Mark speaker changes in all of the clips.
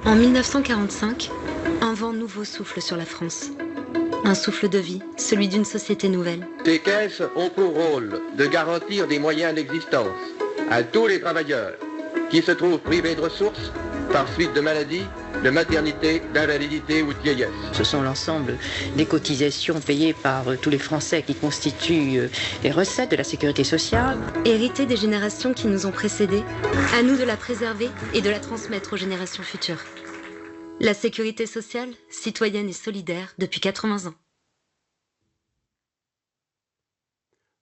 Speaker 1: En 1945, un vent nouveau souffle sur la France. Un souffle de vie, celui d'une société nouvelle.
Speaker 2: Ces caisses ont pour rôle de garantir des moyens d'existence à tous les travailleurs qui se trouvent privés de ressources par suite de maladies, de maternité, d'invalidité ou de vieillesse.
Speaker 3: Ce sont l'ensemble des cotisations payées par tous les Français qui constituent les recettes de la sécurité sociale.
Speaker 1: Héritée des générations qui nous ont précédés, à nous de la préserver et de la transmettre aux générations futures. La sécurité sociale, citoyenne et solidaire depuis 80 ans.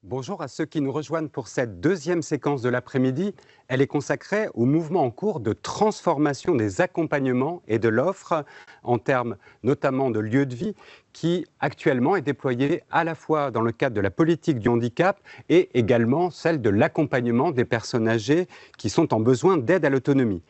Speaker 4: Bonjour à ceux qui nous rejoignent pour cette deuxième séquence de l'après-midi. Elle est consacrée au mouvement en cours de transformation des accompagnements et de l'offre en termes notamment de lieu de vie qui actuellement est déployé à la fois dans le cadre de la politique du handicap et également celle de l'accompagnement des personnes âgées qui sont en besoin d'aide à l'autonomie.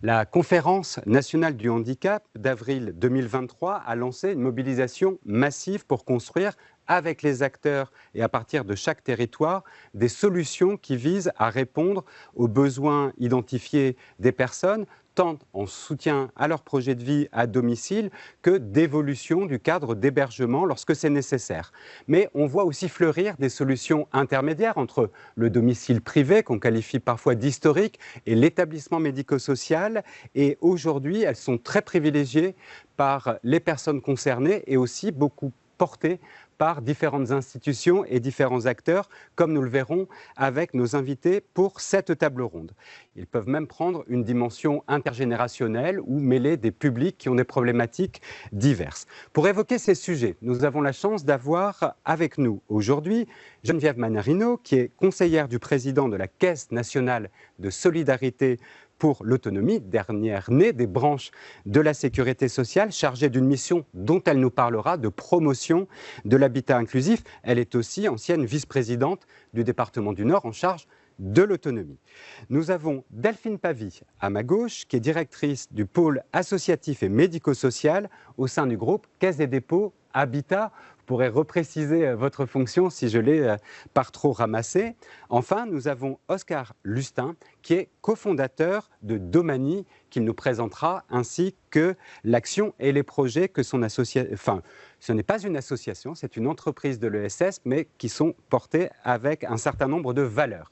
Speaker 4: La Conférence nationale du handicap d'avril 2023 a lancé une mobilisation massive pour construire avec les acteurs et à partir de chaque territoire, des solutions qui visent à répondre aux besoins identifiés des personnes, tant en soutien à leur projet de vie à domicile que d'évolution du cadre d'hébergement lorsque c'est nécessaire. Mais on voit aussi fleurir des solutions intermédiaires entre le domicile privé, qu'on qualifie parfois d'historique, et l'établissement médico-social. Et aujourd'hui, elles sont très privilégiées par les personnes concernées et aussi beaucoup portées par différentes institutions et différents acteurs, comme nous le verrons avec nos invités pour cette table ronde. Ils peuvent même prendre une dimension intergénérationnelle ou mêler des publics qui ont des problématiques diverses. Pour évoquer ces sujets, nous avons la chance d'avoir avec nous aujourd'hui Geneviève Mannarino, qui est conseillère du président de la Caisse nationale de solidarité pour l'autonomie, dernière née des branches de la sécurité sociale, chargée d'une mission dont elle nous parlera, de promotion de l'habitat inclusif. Elle est aussi ancienne vice-présidente du département du Nord en charge de l'autonomie. Nous avons Delphine Pavie à ma gauche, qui est directrice du pôle associatif et médico-social au sein du groupe Caisse des dépôts Habitat. Vous pourrez repréciser votre fonction si je l'ai par trop ramassée. Enfin, nous avons Oscar Lustin, qui est cofondateur de Domani, qu'il nous présentera, ainsi que l'action et les projets que son association... Enfin, ce n'est pas une association, c'est une entreprise de l'ESS, mais qui sont portés avec un certain nombre de valeurs.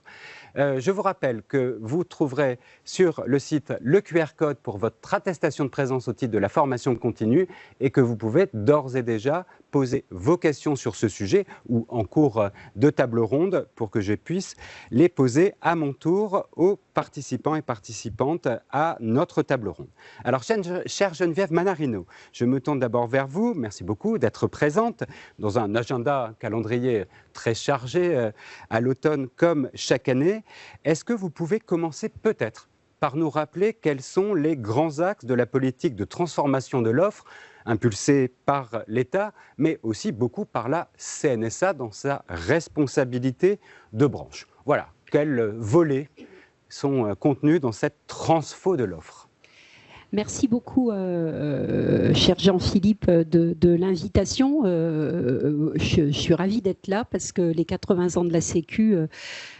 Speaker 4: Je vous rappelle que vous trouverez sur le site le QR code pour votre attestation de présence au titre de la formation continue et que vous pouvez d'ores et déjà poser vos questions sur ce sujet ou en cours de table ronde pour que je puisse les poser à mon tour aux participants et participantes à notre table ronde. Alors, chère Geneviève Mannarino, je me tourne d'abord vers vous. Merci beaucoup d'être présente dans un agenda calendrier très chargé à l'automne comme chaque année. Est-ce que vous pouvez commencer peut-être par nous rappeler quels sont les grands axes de la politique de transformation de l'offre impulsée par l'État, mais aussi beaucoup par la CNSA dans sa responsabilité de branche. Voilà, quels volets sont contenus dans cette transfo de l'offre?
Speaker 5: Merci beaucoup, cher Jean-Philippe, de l'invitation. Je suis ravie d'être là parce que les 80 ans de la Sécu,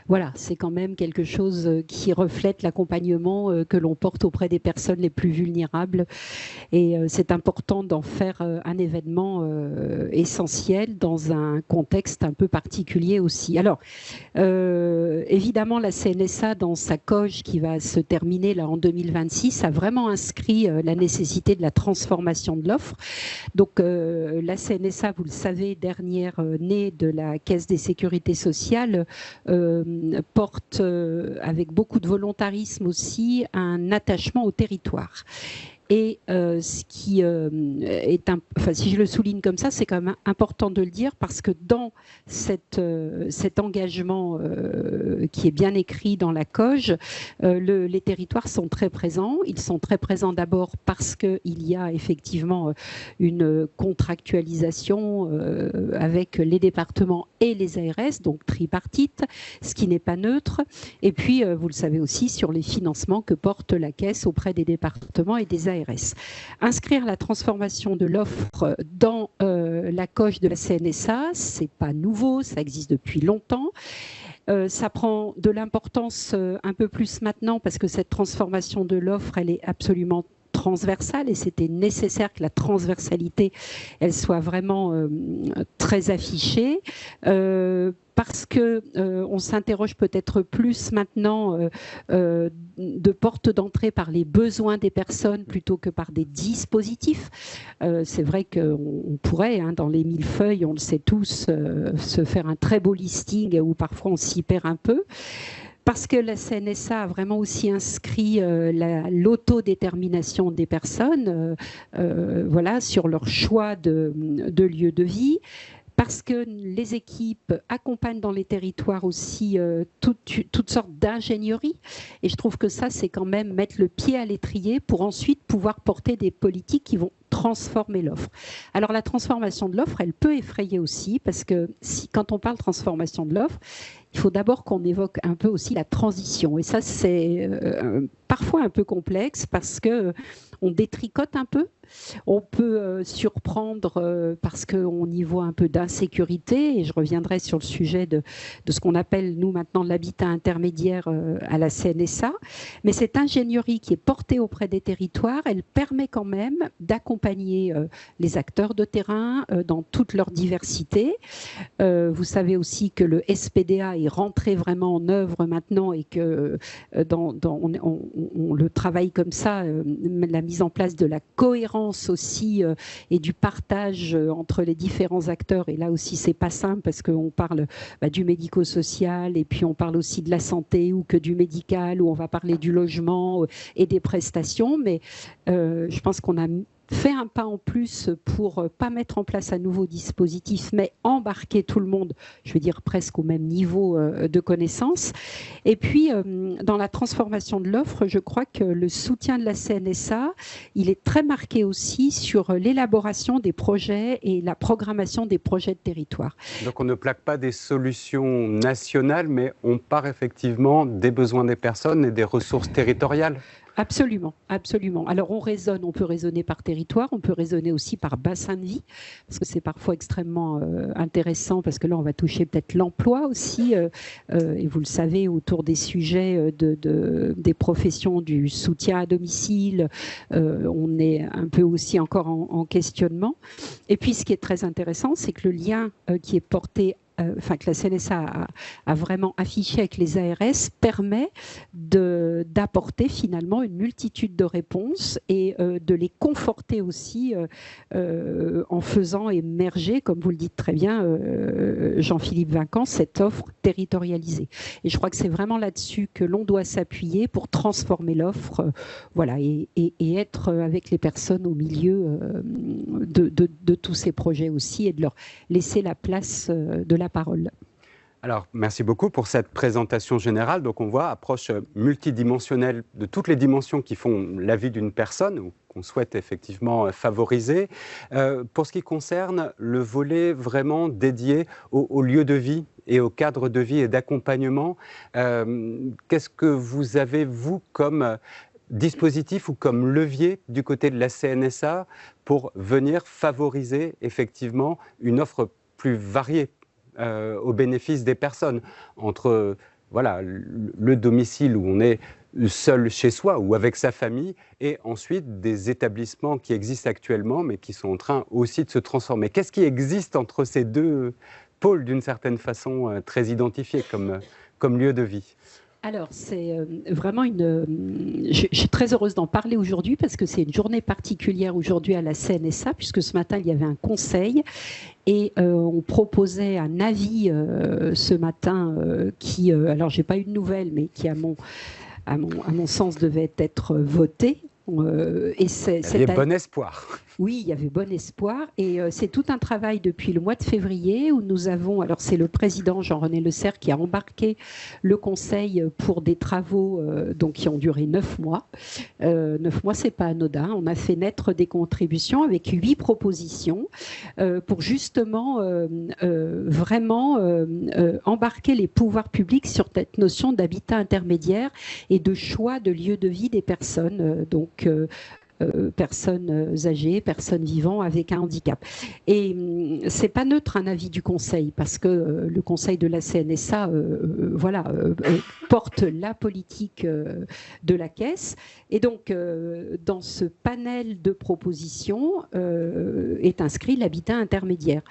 Speaker 5: voilà, c'est quand même quelque chose qui reflète l'accompagnement que l'on porte auprès des personnes les plus vulnérables. Et c'est important d'en faire un événement essentiel dans un contexte un peu particulier aussi. Alors, évidemment, la CNSA, dans sa COG qui va se terminer là en 2026, a vraiment inscrit la nécessité de la transformation de l'offre. Donc, la CNSA, vous le savez, dernière née de la Caisse des sécurités sociales, porte avec beaucoup de volontarisme aussi un attachement au territoire. Et ce qui est, enfin, si je le souligne comme ça, c'est quand même important de le dire parce que dans cet engagement qui est bien écrit dans la COG, les territoires sont très présents. Ils sont très présents d'abord parce qu'il y a effectivement une contractualisation avec les départements et les ARS, donc tripartite, ce qui n'est pas neutre. Et puis, vous le savez aussi, sur les financements que porte la Caisse auprès des départements et des ARS. Inscrire la transformation de l'offre dans la coche de la CNSA, c'est pas nouveau, ça existe depuis longtemps. Ça prend de l'importance un peu plus maintenant parce que cette transformation de l'offre, elle est absolument transversale et c'était nécessaire que la transversalité, elle soit vraiment très affichée. Parce que on s'interroge peut-être plus maintenant de porte d'entrée par les besoins des personnes plutôt que par des dispositifs. C'est vrai qu'on pourrait, dans les millefeuilles, on le sait tous, se faire un très beau listing où parfois on s'y perd un peu. Parce que la CNSA a vraiment aussi inscrit l'autodétermination des personnes voilà, sur leur choix de lieu de vie. Parce que les équipes accompagnent dans les territoires aussi toutes sortes d'ingénierie. Et je trouve que ça, c'est quand même mettre le pied à l'étrier pour ensuite pouvoir porter des politiques qui vont transformer l'offre. Alors la transformation de l'offre, elle peut effrayer aussi, parce que quand on parle transformation de l'offre, il faut d'abord qu'on évoque un peu aussi la transition. Et ça, c'est parfois un peu complexe parce qu'on détricote un peu. On peut surprendre parce qu'on y voit un peu d'insécurité, et je reviendrai sur le sujet de ce qu'on appelle, nous, maintenant, l'habitat intermédiaire à la CNSA. Mais cette ingénierie qui est portée auprès des territoires, elle permet quand même d'accompagner les acteurs de terrain dans toute leur diversité. Vous savez aussi que le SPDA est rentré vraiment en œuvre maintenant et que on le travaille comme ça, la mise en place de la cohérence aussi et du partage entre les différents acteurs. Et là aussi, c'est pas simple parce qu'on parle du médico-social et puis on parle aussi de la santé ou que du médical, ou on va parler du logement et des prestations. Mais je pense qu'on a fait un pas en plus pour pas mettre en place un nouveau dispositif, mais embarquer tout le monde, je veux dire presque au même niveau de connaissance. Et puis, dans la transformation de l'offre, je crois que le soutien de la CNSA, il est très marqué aussi sur l'élaboration des projets et la programmation des projets de territoire.
Speaker 4: Donc on ne plaque pas des solutions nationales, mais on part effectivement des besoins des personnes et des ressources territoriales.
Speaker 5: Absolument, absolument. Alors on peut raisonner par territoire, on peut raisonner aussi par bassin de vie, parce que c'est parfois extrêmement intéressant, parce que là on va toucher peut-être l'emploi aussi, et vous le savez, autour des sujets des professions du soutien à domicile, on est un peu aussi encore en questionnement. Et puis ce qui est très intéressant, c'est que le lien qui est porté que la CNSA a vraiment affiché avec les ARS permet d'apporter finalement une multitude de réponses et de les conforter aussi en faisant émerger, comme vous le dites très bien, Jean-Philippe Vinquant, cette offre territorialisée. Et je crois que c'est vraiment là-dessus que l'on doit s'appuyer pour transformer l'offre, voilà, et être avec les personnes au milieu de tous ces projets aussi, et de leur laisser la place de la parole.
Speaker 4: Alors, merci beaucoup pour cette présentation générale. Donc, on voit approche multidimensionnelle de toutes les dimensions qui font la vie d'une personne, ou qu'on souhaite effectivement favoriser. Pour ce qui concerne le volet vraiment dédié au lieu de vie et au cadre de vie et d'accompagnement, qu'est-ce que vous avez, vous, comme dispositif ou comme levier du côté de la CNSA pour venir favoriser effectivement une offre plus variée au bénéfice des personnes, entre voilà, le domicile où on est seul chez soi ou avec sa famille, et ensuite des établissements qui existent actuellement mais qui sont en train aussi de se transformer. Qu'est-ce qui existe entre ces deux pôles, d'une certaine façon très identifiés comme lieu de vie ?
Speaker 5: Alors, c'est vraiment je suis très heureuse d'en parler aujourd'hui parce que c'est une journée particulière aujourd'hui à la CNSA, puisque ce matin, il y avait un conseil et on proposait un avis ce matin qui, alors j'ai pas eu de nouvelles, mais qui à mon sens devait être voté.
Speaker 4: Et il y avait bon espoir.
Speaker 5: Oui, il y avait bon espoir et c'est tout un travail depuis le mois de février où nous avons, alors c'est le président Jean-René Le Serre qui a embarqué le conseil pour des travaux donc qui ont duré 9 mois. 9 mois, c'est pas anodin. On a fait naître des contributions avec 8 propositions pour justement vraiment embarquer les pouvoirs publics sur cette notion d'habitat intermédiaire et de choix de lieu de vie des personnes. Donc personnes âgées, personnes vivant avec un handicap. Et c'est pas neutre un avis du Conseil, parce que le Conseil de la CNSA porte la politique de la Caisse. Et donc, dans ce panel de propositions est inscrit l'habitat intermédiaire.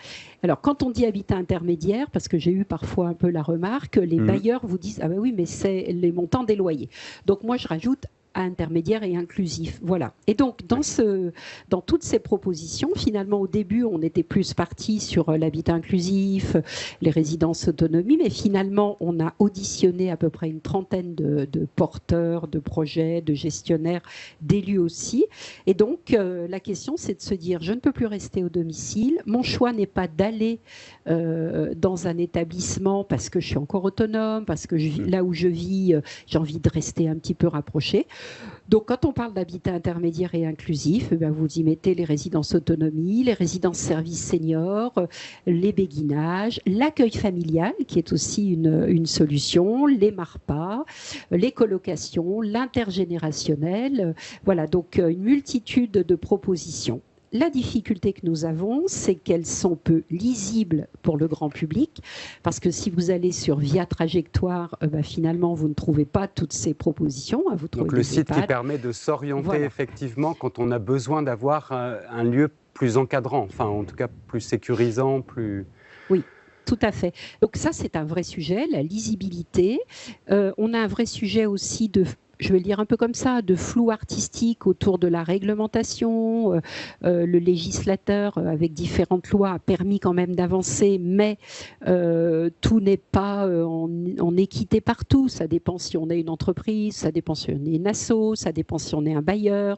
Speaker 5: Alors, quand on dit habitat intermédiaire, parce que j'ai eu parfois un peu la remarque, les bailleurs vous disent « Ah ben oui, mais c'est les montants des loyers ». Donc, moi, je rajoute intermédiaire et inclusif. Voilà. Et donc, dans toutes ces propositions, finalement, au début, on était plus parti sur l'habitat inclusif, les résidences autonomie, mais finalement, on a auditionné à peu près une trentaine de porteurs, de projets, de gestionnaires, d'élus aussi. Et donc, la question, c'est de se dire, je ne peux plus rester au domicile. Mon choix n'est pas d'aller dans un établissement parce que je suis encore autonome, parce que là où je vis, j'ai envie de rester un petit peu rapproché. Donc, quand on parle d'habitat intermédiaire et inclusif, vous y mettez les résidences autonomie, les résidences services seniors, les béguinages, l'accueil familial, qui est aussi une solution, les MARPA, les colocations, l'intergénérationnel. Voilà, donc une multitude de propositions. La difficulté que nous avons, c'est qu'elles sont peu lisibles pour le grand public, parce que si vous allez sur Via Trajectoire, finalement, vous ne trouvez pas toutes ces propositions. Vous trouvez
Speaker 4: donc le site qui permet de s'orienter effectivement quand on a besoin d'avoir un lieu plus encadrant, enfin en tout cas plus sécurisant, plus...
Speaker 5: Oui. Tout à fait. Donc ça, c'est un vrai sujet, la lisibilité. On a un vrai sujet aussi de... Je vais le dire un peu comme ça, de flou artistique autour de la réglementation. Le législateur, avec différentes lois, a permis quand même d'avancer, mais tout n'est pas en équité partout. Ça dépend si on est une entreprise, ça dépend si on est une asso, ça dépend si on est un bailleur.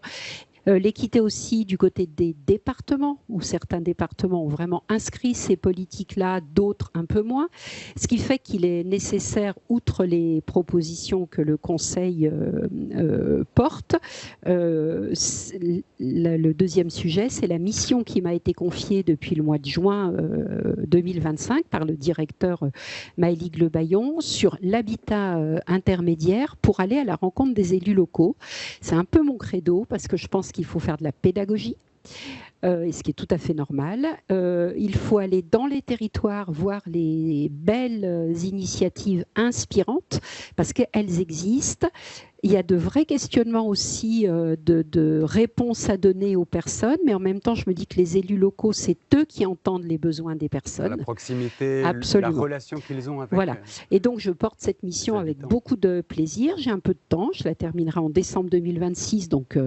Speaker 5: L'équité aussi du côté des départements, où certains départements ont vraiment inscrit ces politiques-là, d'autres un peu moins. Ce qui fait qu'il est nécessaire, outre les propositions que le Conseil porte, le deuxième sujet, c'est la mission qui m'a été confiée depuis le mois de juin 2025 par le directeur Maëlie Glebaillon sur l'habitat intermédiaire pour aller à la rencontre des élus locaux. C'est un peu mon credo parce que je pense qu'il faut faire de la pédagogie, et ce qui est tout à fait normal. Il faut aller dans les territoires voir les belles initiatives inspirantes parce qu'elles existent. Il y a de vrais questionnements aussi de réponses à donner aux personnes, mais en même temps, je me dis que les élus locaux, c'est eux qui entendent les besoins des personnes.
Speaker 4: La proximité,
Speaker 5: absolument.
Speaker 4: La relation qu'ils ont avec...
Speaker 5: Voilà. Et donc, je porte cette mission avec beaucoup de plaisir. J'ai un peu de temps. Je la terminerai en décembre 2026. Donc,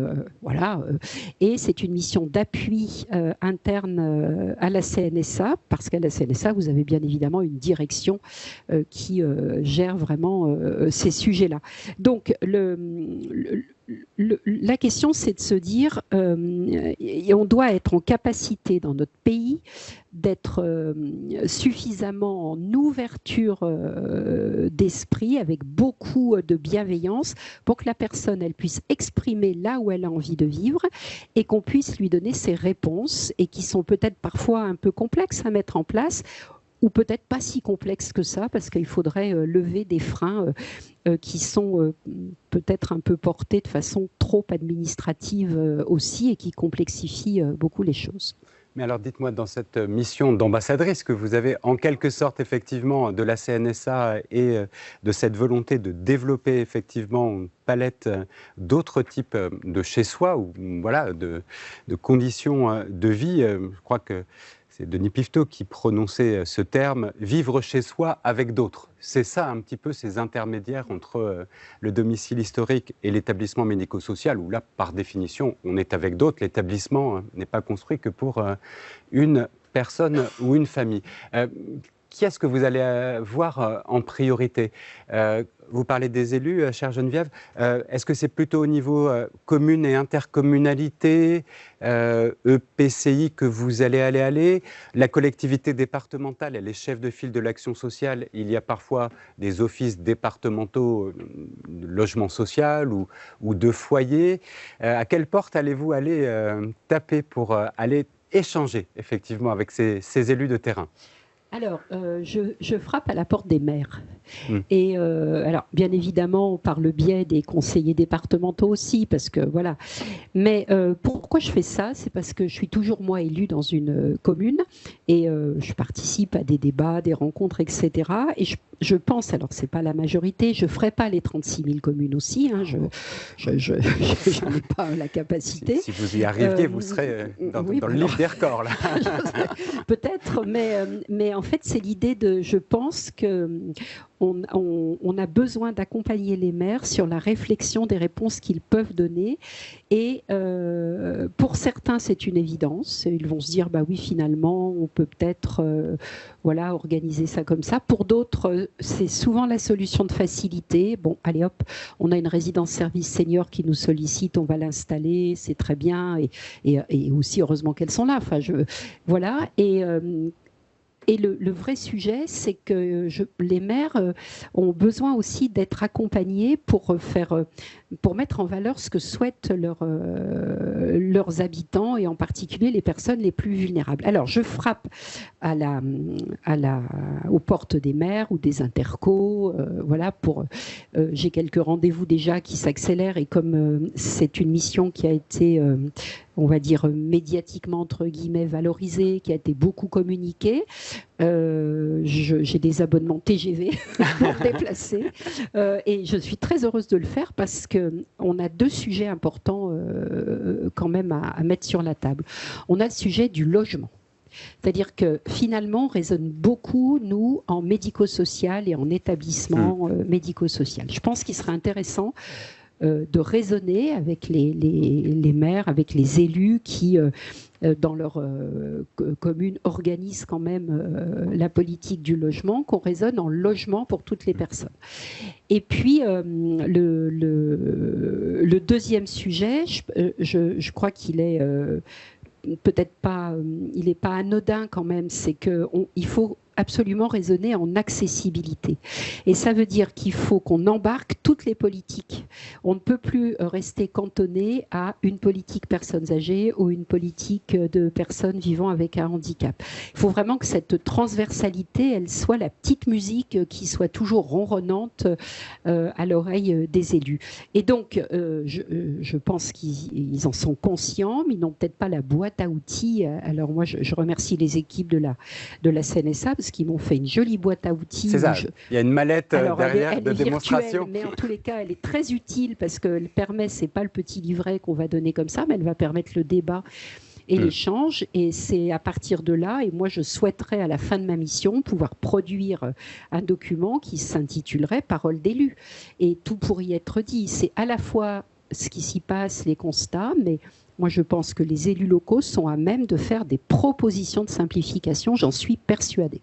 Speaker 5: voilà. Et c'est une mission d'appui interne à la CNSA, parce qu'à la CNSA, vous avez bien évidemment une direction qui gère vraiment ces sujets-là. Donc, la question, c'est de se dire, on doit être en capacité dans notre pays d'être suffisamment en ouverture d'esprit, avec beaucoup de bienveillance, pour que la personne, elle puisse exprimer là où elle a envie de vivre et qu'on puisse lui donner ses réponses, et qui sont peut-être parfois un peu complexes à mettre en place, ou peut-être pas si complexe que ça, parce qu'il faudrait lever des freins qui sont peut-être un peu portés de façon trop administrative aussi, et qui complexifient beaucoup les choses.
Speaker 4: Mais alors dites-moi, dans cette mission d'ambassadrice que vous avez en quelque sorte effectivement de la CNSA et de cette volonté de développer effectivement une palette d'autres types de chez soi, ou voilà, de conditions de vie, je crois que c'est Denis Piveteau qui prononçait ce terme, vivre chez soi avec d'autres. C'est ça un petit peu ces intermédiaires entre le domicile historique et l'établissement médico-social, où là, par définition, on est avec d'autres. L'établissement n'est pas construit que pour une personne ou une famille. Qui est-ce que vous allez voir en priorité ? Vous parlez des élus, chère Geneviève. Est-ce que c'est plutôt au niveau commune et intercommunalité, EPCI que vous allez aller ? La collectivité départementale, elle est chef de file de l'action sociale. Il y a parfois des offices départementaux de logement social ou de foyer. À quelle porte allez-vous aller taper pour aller échanger effectivement avec ces élus de terrain ?
Speaker 5: Alors, je frappe à la porte des maires. Et alors, bien évidemment, par le biais des conseillers départementaux aussi, parce que voilà. Mais pourquoi je fais ça? C'est parce que je suis toujours, moi, élue dans une commune et je participe à des débats, des rencontres, etc. Et je pense, alors c'est pas la majorité, je ferai pas les 36 000 communes aussi, hein, je n'en ai pas la capacité.
Speaker 4: Si vous y arriviez, vous serez dans le livre des records, là.
Speaker 5: Peut-être, mais en fait, c'est l'idée de, je pense que on a besoin d'accompagner les maires sur la réflexion des réponses qu'ils peuvent donner. Et pour certains, c'est une évidence. Ils vont se dire, bah oui, finalement, on peut peut-être organiser ça comme ça. Pour d'autres, c'est souvent la solution de facilité. Bon, allez hop, on a une résidence service senior qui nous sollicite, on va l'installer, c'est très bien. Et aussi, heureusement qu'elles sont là. Enfin, voilà. Et le vrai sujet, c'est que les maires ont besoin aussi d'être accompagnés pour mettre en valeur ce que souhaitent leurs habitants et en particulier les personnes les plus vulnérables. Alors, je frappe aux portes des maires ou des intercos. J'ai quelques rendez-vous déjà qui s'accélèrent et comme c'est une mission qui a été on va dire médiatiquement entre guillemets valorisée, qui a été beaucoup communiquée. J'ai des abonnements TGV pour me déplacer et je suis très heureuse de le faire parce qu'on a deux sujets importants quand même à mettre sur la table. On a le sujet du logement. C'est-à-dire que finalement, on raisonne beaucoup, nous, en médico-social et en établissement médico-social. Je pense qu'il serait intéressant de raisonner avec les maires, avec les élus qui, dans leur commune, organisent quand même la politique du logement, qu'on raisonne en logement pour toutes les personnes. Et puis, le deuxième sujet, je crois qu'il est peut-être pas, il n'est pas anodin quand même, c'est qu'il faut absolument raisonner en accessibilité. Et ça veut dire qu'il faut qu'on embarque toutes les politiques. On ne peut plus rester cantonné à une politique personnes âgées ou une politique de personnes vivant avec un handicap. Il faut vraiment que cette transversalité, elle soit la petite musique qui soit toujours ronronnante à l'oreille des élus. Et donc, je pense qu'ils en sont conscients, mais ils n'ont peut-être pas la boîte à outils. Alors moi, je remercie les équipes de la CNSA, parce qu'ils m'ont fait une jolie boîte à outils.
Speaker 4: C'est ça, il y a une mallette derrière de démonstration.
Speaker 5: Mais en tous les cas, elle est très utile parce qu'elle permet, c'est pas le petit livret qu'on va donner comme ça, mais elle va permettre le débat et l'échange. Et c'est à partir de là, et moi je souhaiterais à la fin de ma mission pouvoir produire un document qui s'intitulerait « Parole d'élu ». Et tout pour y être dit, c'est à la fois ce qui s'y passe, les constats, mais moi, je pense que les élus locaux sont à même de faire des propositions de simplification, j'en suis persuadée.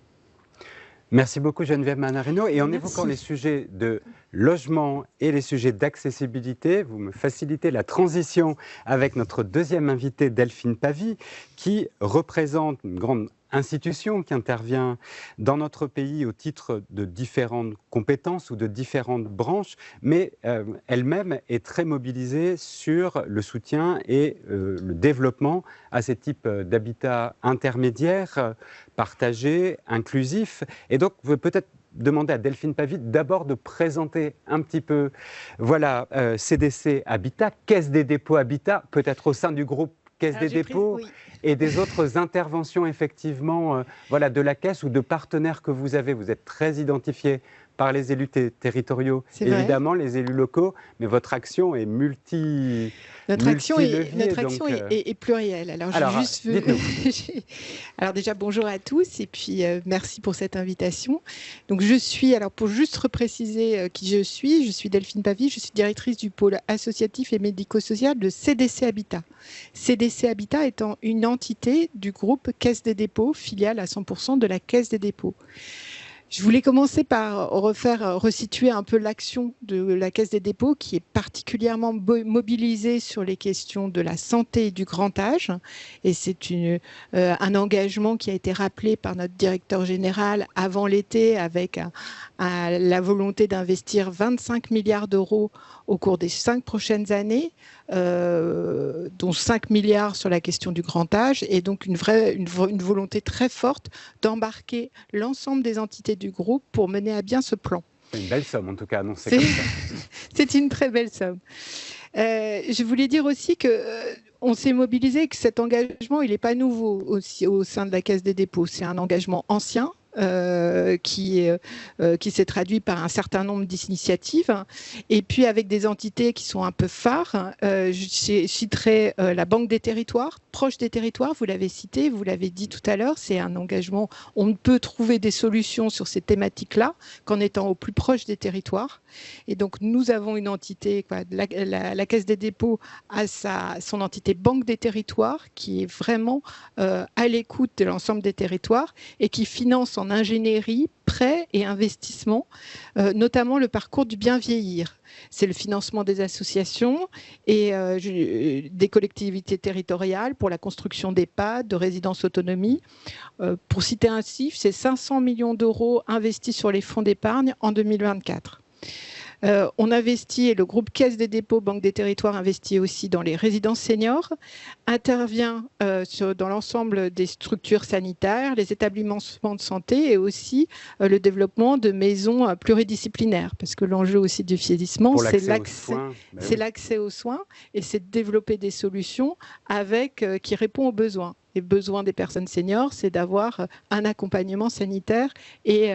Speaker 4: Merci beaucoup Geneviève Manarino. Et en évoquant les sujets de logement et les sujets d'accessibilité, vous me facilitez la transition avec notre deuxième invitée, Delphine Pavy, qui représente une grande institution qui intervient dans notre pays au titre de différentes compétences ou de différentes branches, mais elle-même est très mobilisée sur le soutien et le développement à ces types d'habitats intermédiaires, partagés, inclusifs. Et donc, vous pouvez peut-être demander à Delphine Pavy d'abord de présenter un petit peu, CDC Habitat, Caisse des dépôts Habitat, peut-être au sein du groupe Caisse des dépôts et des autres interventions effectivement de la Caisse ou de partenaires que vous avez. Vous êtes très identifiés par les élus territoriaux, évidemment, les élus locaux, mais votre action est
Speaker 6: Notre action est plurielle. Alors déjà, bonjour à tous et puis merci pour cette invitation. Donc pour juste repréciser qui je suis Delphine Pavy, je suis directrice du pôle associatif et médico-social de CDC Habitat. CDC Habitat étant une entité du groupe Caisse des dépôts, filiale à 100% de la Caisse des dépôts. Je voulais commencer par resituer un peu l'action de la Caisse des dépôts qui est particulièrement mobilisée sur les questions de la santé et du grand âge. Et c'est un engagement qui a été rappelé par notre directeur général avant l'été avec la volonté d'investir 25 milliards d'euros au cours des 5 prochaines années, dont 5 milliards sur la question du grand âge, et donc une volonté très forte d'embarquer l'ensemble des entités du groupe pour mener à bien ce plan.
Speaker 4: C'est une belle somme, en tout cas, annoncée comme ça.
Speaker 6: C'est une très belle somme. Je voulais dire aussi que on s'est mobilisé, que cet engagement, il n'est pas nouveau aussi au sein de la Caisse des dépôts. C'est un engagement ancien. Qui s'est traduit par un certain nombre d'initiatives et puis avec des entités qui sont un peu phares. Je citerai la Banque des territoires, proche des territoires, vous l'avez cité, vous l'avez dit tout à l'heure, c'est un engagement, on ne peut trouver des solutions sur ces thématiques-là qu'en étant au plus proche des territoires. Et donc nous avons une entité, la Caisse des dépôts a son entité Banque des territoires qui est vraiment à l'écoute de l'ensemble des territoires et qui finance en ingénierie, prêts et investissements, notamment le parcours du bien vieillir. C'est le financement des associations et des collectivités territoriales pour la construction d'EHPAD, de résidences autonomie. Pour citer un chiffre, c'est 500 millions d'euros investis sur les fonds d'épargne en 2024. On investit, et le groupe Caisse des dépôts, Banque des territoires investit aussi dans les résidences seniors, intervient dans l'ensemble des structures sanitaires, les établissements de santé et aussi le développement de maisons pluridisciplinaires. Parce que l'enjeu aussi du vieillissement, c'est l'accès aux soins et c'est de développer des solutions qui répondent aux besoins. Les besoins des personnes seniors, c'est d'avoir un accompagnement sanitaire et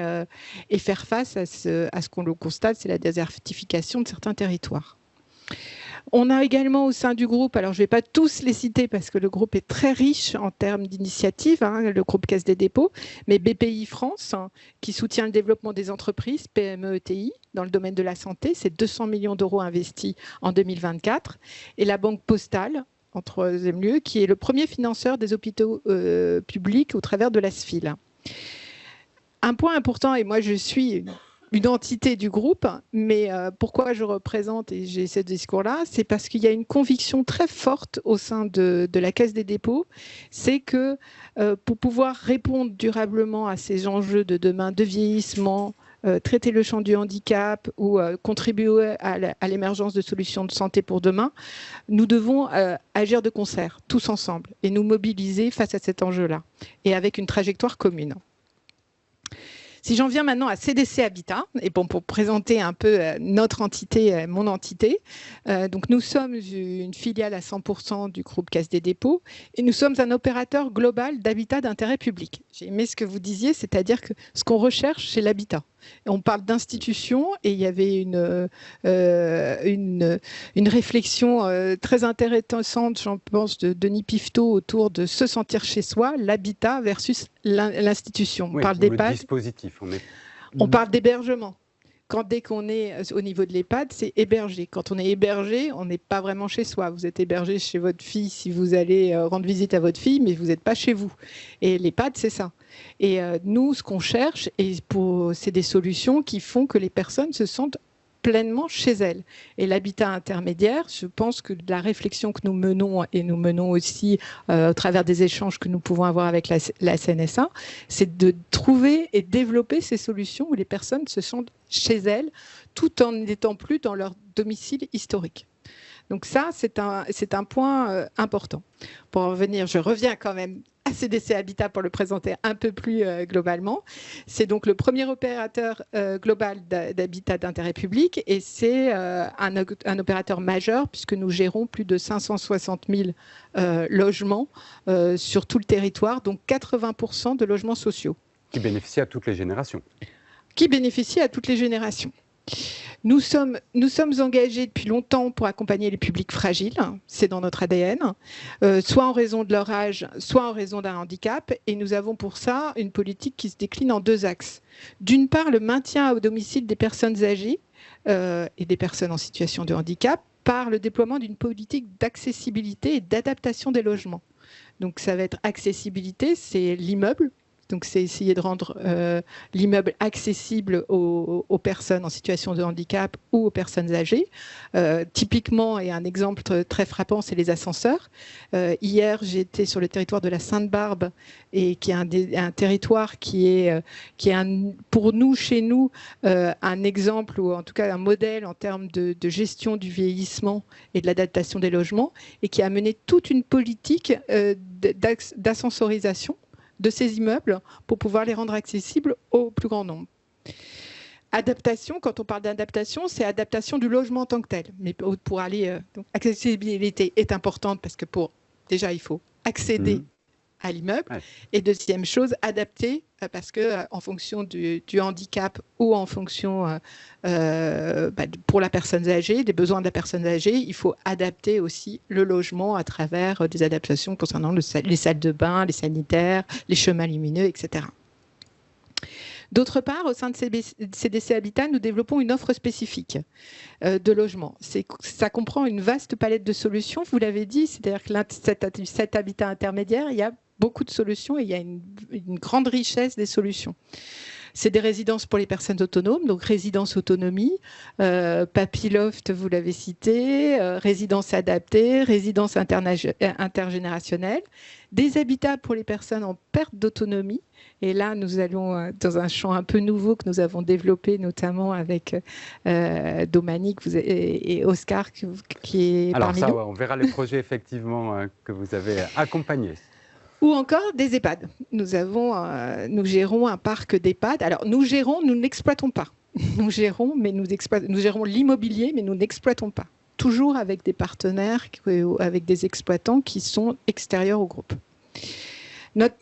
Speaker 6: faire face à ce qu'on le constate, c'est la désertification de certains territoires. On a également au sein du groupe, alors je ne vais pas tous les citer parce que le groupe est très riche en termes d'initiatives, le groupe Caisse des dépôts, mais BPI France, qui soutient le développement des entreprises, PME, ETI, dans le domaine de la santé, c'est 200 millions d'euros investis en 2024, et la Banque Postale, en troisième lieu, qui est le premier financeur des hôpitaux publics au travers de l'ASFIL. Un point important, et moi je suis une entité du groupe, mais pourquoi je représente et j'ai ce discours-là, c'est parce qu'il y a une conviction très forte au sein de la Caisse des dépôts, c'est que pour pouvoir répondre durablement à ces enjeux de demain, de vieillissement, traiter le champ du handicap ou contribuer à l'émergence de solutions de santé pour demain, nous devons agir de concert, tous ensemble, et nous mobiliser face à cet enjeu-là, et avec une trajectoire commune. Si j'en viens maintenant à CDC Habitat, et bon, pour présenter un peu notre entité, mon entité, donc nous sommes une filiale à 100% du groupe Caisse des dépôts et nous sommes un opérateur global d'habitat d'intérêt public. J'ai aimé ce que vous disiez, c'est-à-dire que ce qu'on recherche, c'est l'habitat. On parle d'institutions et il y avait une réflexion très intéressante, je pense, de Denis Pifteau autour de se sentir chez soi, l'habitat versus l'institution. On parle d'EHPAD.
Speaker 4: Dispositif.
Speaker 6: On parle d'hébergement. Dès qu'on est au niveau de l'EHPAD, c'est hébergé. Quand on est hébergé, on n'est pas vraiment chez soi. Vous êtes hébergé chez votre fille si vous allez rendre visite à votre fille, mais vous n'êtes pas chez vous. Et l'EHPAD, c'est ça. Et nous, ce qu'on cherche, c'est des solutions qui font que les personnes se sentent pleinement chez elles. Et l'habitat intermédiaire, je pense que la réflexion que nous menons, et nous menons aussi au travers des échanges que nous pouvons avoir avec la CNSA, c'est de trouver et développer ces solutions où les personnes se sentent chez elles, tout en n'étant plus dans leur domicile historique. Donc ça, c'est un point important. Pour en revenir, je reviens quand même à CDC Habitat pour le présenter un peu plus globalement. C'est donc le premier opérateur global d'habitat d'intérêt public et c'est un opérateur majeur puisque nous gérons plus de 560 000 logements sur tout le territoire, donc 80% de logements sociaux.
Speaker 4: Qui bénéficient à toutes les générations.
Speaker 6: Qui bénéficient à toutes les générations. Nous sommes engagés depuis longtemps pour accompagner les publics fragiles, c'est dans notre ADN, soit en raison de leur âge, soit en raison d'un handicap. Et nous avons pour ça une politique qui se décline en deux axes. D'une part, le maintien au domicile des personnes âgées et des personnes en situation de handicap par le déploiement d'une politique d'accessibilité et d'adaptation des logements. Donc ça va être accessibilité, c'est l'immeuble. Donc, c'est essayer de rendre l'immeuble accessible aux personnes en situation de handicap ou aux personnes âgées. Typiquement, et un exemple très frappant, c'est les ascenseurs. Hier, j'étais sur le territoire de la Sainte-Barbe, et qui est un territoire qui est pour nous, chez nous, un exemple, ou en tout cas un modèle en termes de gestion du vieillissement et de l'adaptation des logements, et qui a mené toute une politique d'ascensorisation de ces immeubles pour pouvoir les rendre accessibles au plus grand nombre. Adaptation, quand on parle d'adaptation, c'est adaptation du logement en tant que tel. Mais pour aller... donc, accessibilité est importante parce que déjà, il faut accéder à l'immeuble. Ouais. Et deuxième chose, adapter, parce que en fonction du handicap ou en fonction pour la personne âgée, des besoins de la personne âgée, il faut adapter aussi le logement à travers des adaptations concernant les salles de bain, les sanitaires, les chemins lumineux, etc. D'autre part, au sein de CDC Habitat, nous développons une offre spécifique de logement. Ça comprend une vaste palette de solutions, vous l'avez dit, c'est-à-dire que cet habitat intermédiaire, il y a beaucoup de solutions et il y a une grande richesse des solutions. C'est des résidences pour les personnes autonomes, donc résidence autonomie, Papyloft, vous l'avez cité, résidence adaptée, résidence intergénérationnelle, des habitats pour les personnes en perte d'autonomie. Et là, nous allons dans un champ un peu nouveau que nous avons développé, notamment avec Dominique et Oscar, qui est parmi nous.
Speaker 4: On verra les projets effectivement que vous avez accompagnés.
Speaker 6: Ou encore des EHPAD. Nous gérons un parc d'EHPAD. Alors, nous n'exploitons pas. Nous gérons l'immobilier, mais nous n'exploitons pas. Toujours avec des partenaires, avec des exploitants qui sont extérieurs au groupe. Notre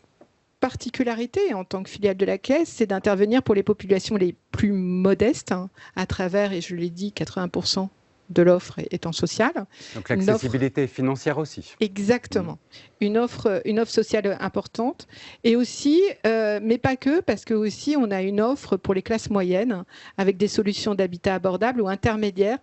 Speaker 6: particularité en tant que filiale de la Caisse, c'est d'intervenir pour les populations les plus modestes, à travers, et je l'ai dit, 80% de l'offre étant sociale.
Speaker 4: Donc l'accessibilité financière aussi.
Speaker 6: Exactement. Une offre sociale importante. Et aussi, mais pas que, parce que aussi on a une offre pour les classes moyennes, avec des solutions d'habitat abordable ou intermédiaire,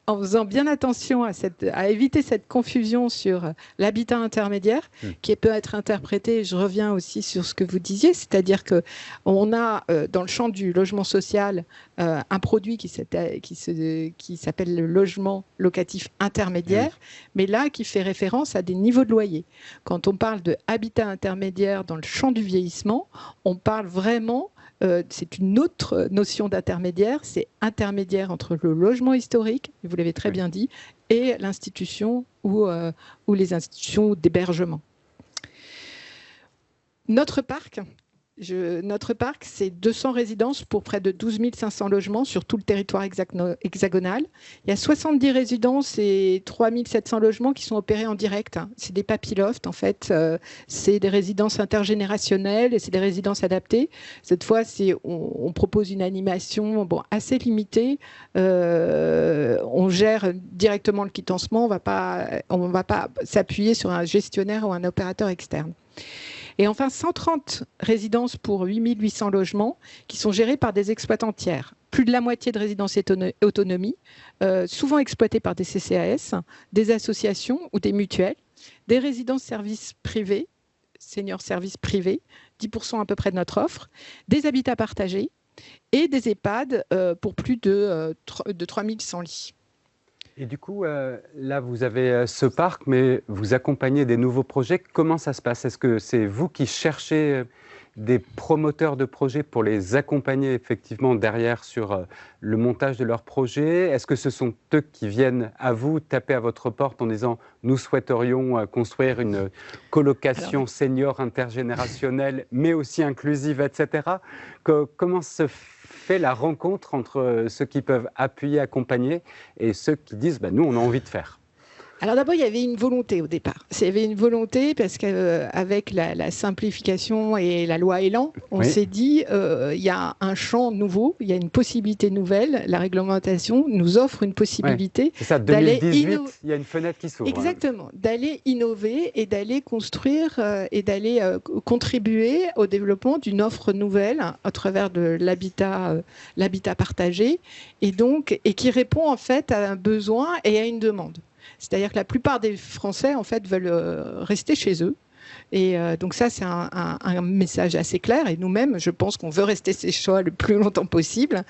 Speaker 6: en faisant bien attention à éviter cette confusion sur l'habitat intermédiaère, qui peut être interprété, je reviens aussi sur ce que vous disiez, c'est-à-dire qu'on a dans le champ du logement social un produit qui s'appelle le logement locatif intermédiaire, mais là qui fait référence à des niveaux de loyer. Quand on parle de habitat intermédiaire dans le champ du vieillissement, on parle vraiment, c'est une autre notion d'intermédiaire, c'est intermédiaire entre le logement historique, vous l'avez très bien dit, et l'institution ou les institutions d'hébergement. Notre parc, c'est 200 résidences pour près de 12 500 logements sur tout le territoire hexagonal. Il y a 70 résidences et 3 700 logements qui sont opérés en direct. C'est des papylofts, en fait. C'est des résidences intergénérationnelles et c'est des résidences adaptées. Cette fois, on propose une animation assez limitée. On gère directement le quitancement. On ne va pas s'appuyer sur un gestionnaire ou un opérateur externe. Et enfin, 130 résidences pour 8 800 logements qui sont gérées par des exploitants tiers. Plus de la moitié de résidences autonomie, souvent exploitées par des CCAS, des associations ou des mutuelles, des résidences services privés, seniors services privés, 10% à peu près de notre offre, des habitats partagés et des EHPAD pour plus de 3100 lits.
Speaker 4: Et du coup, là, vous avez ce parc, mais vous accompagnez des nouveaux projets. Comment ça se passe? Est-ce que c'est vous qui cherchez des promoteurs de projets pour les accompagner effectivement derrière sur le montage de leurs projets? Est-ce que ce sont eux qui viennent à vous, taper à votre porte en disant « nous souhaiterions construire une colocation senior intergénérationnelle, mais aussi inclusive, etc. » Comment se fait la rencontre entre ceux qui peuvent appuyer, accompagner et ceux qui disent nous, on a envie de faire?
Speaker 6: Alors d'abord, il y avait une volonté au départ. Il y avait une volonté parce qu'avec la simplification et la loi Elan, on s'est dit il y a un champ nouveau, il y a une possibilité nouvelle. La réglementation nous offre une possibilité.
Speaker 4: C'est ça, 2018, il y a une fenêtre qui s'ouvre.
Speaker 6: Exactement, d'aller innover et d'aller construire et d'aller contribuer au développement d'une offre nouvelle à travers de l'habitat partagé et qui répond en fait à un besoin et à une demande. C'est-à-dire que la plupart des Français, en fait, veulent rester chez eux. Et donc ça, c'est un message assez clair. Et nous-mêmes, je pense qu'on veut rester chez soi le plus longtemps possible.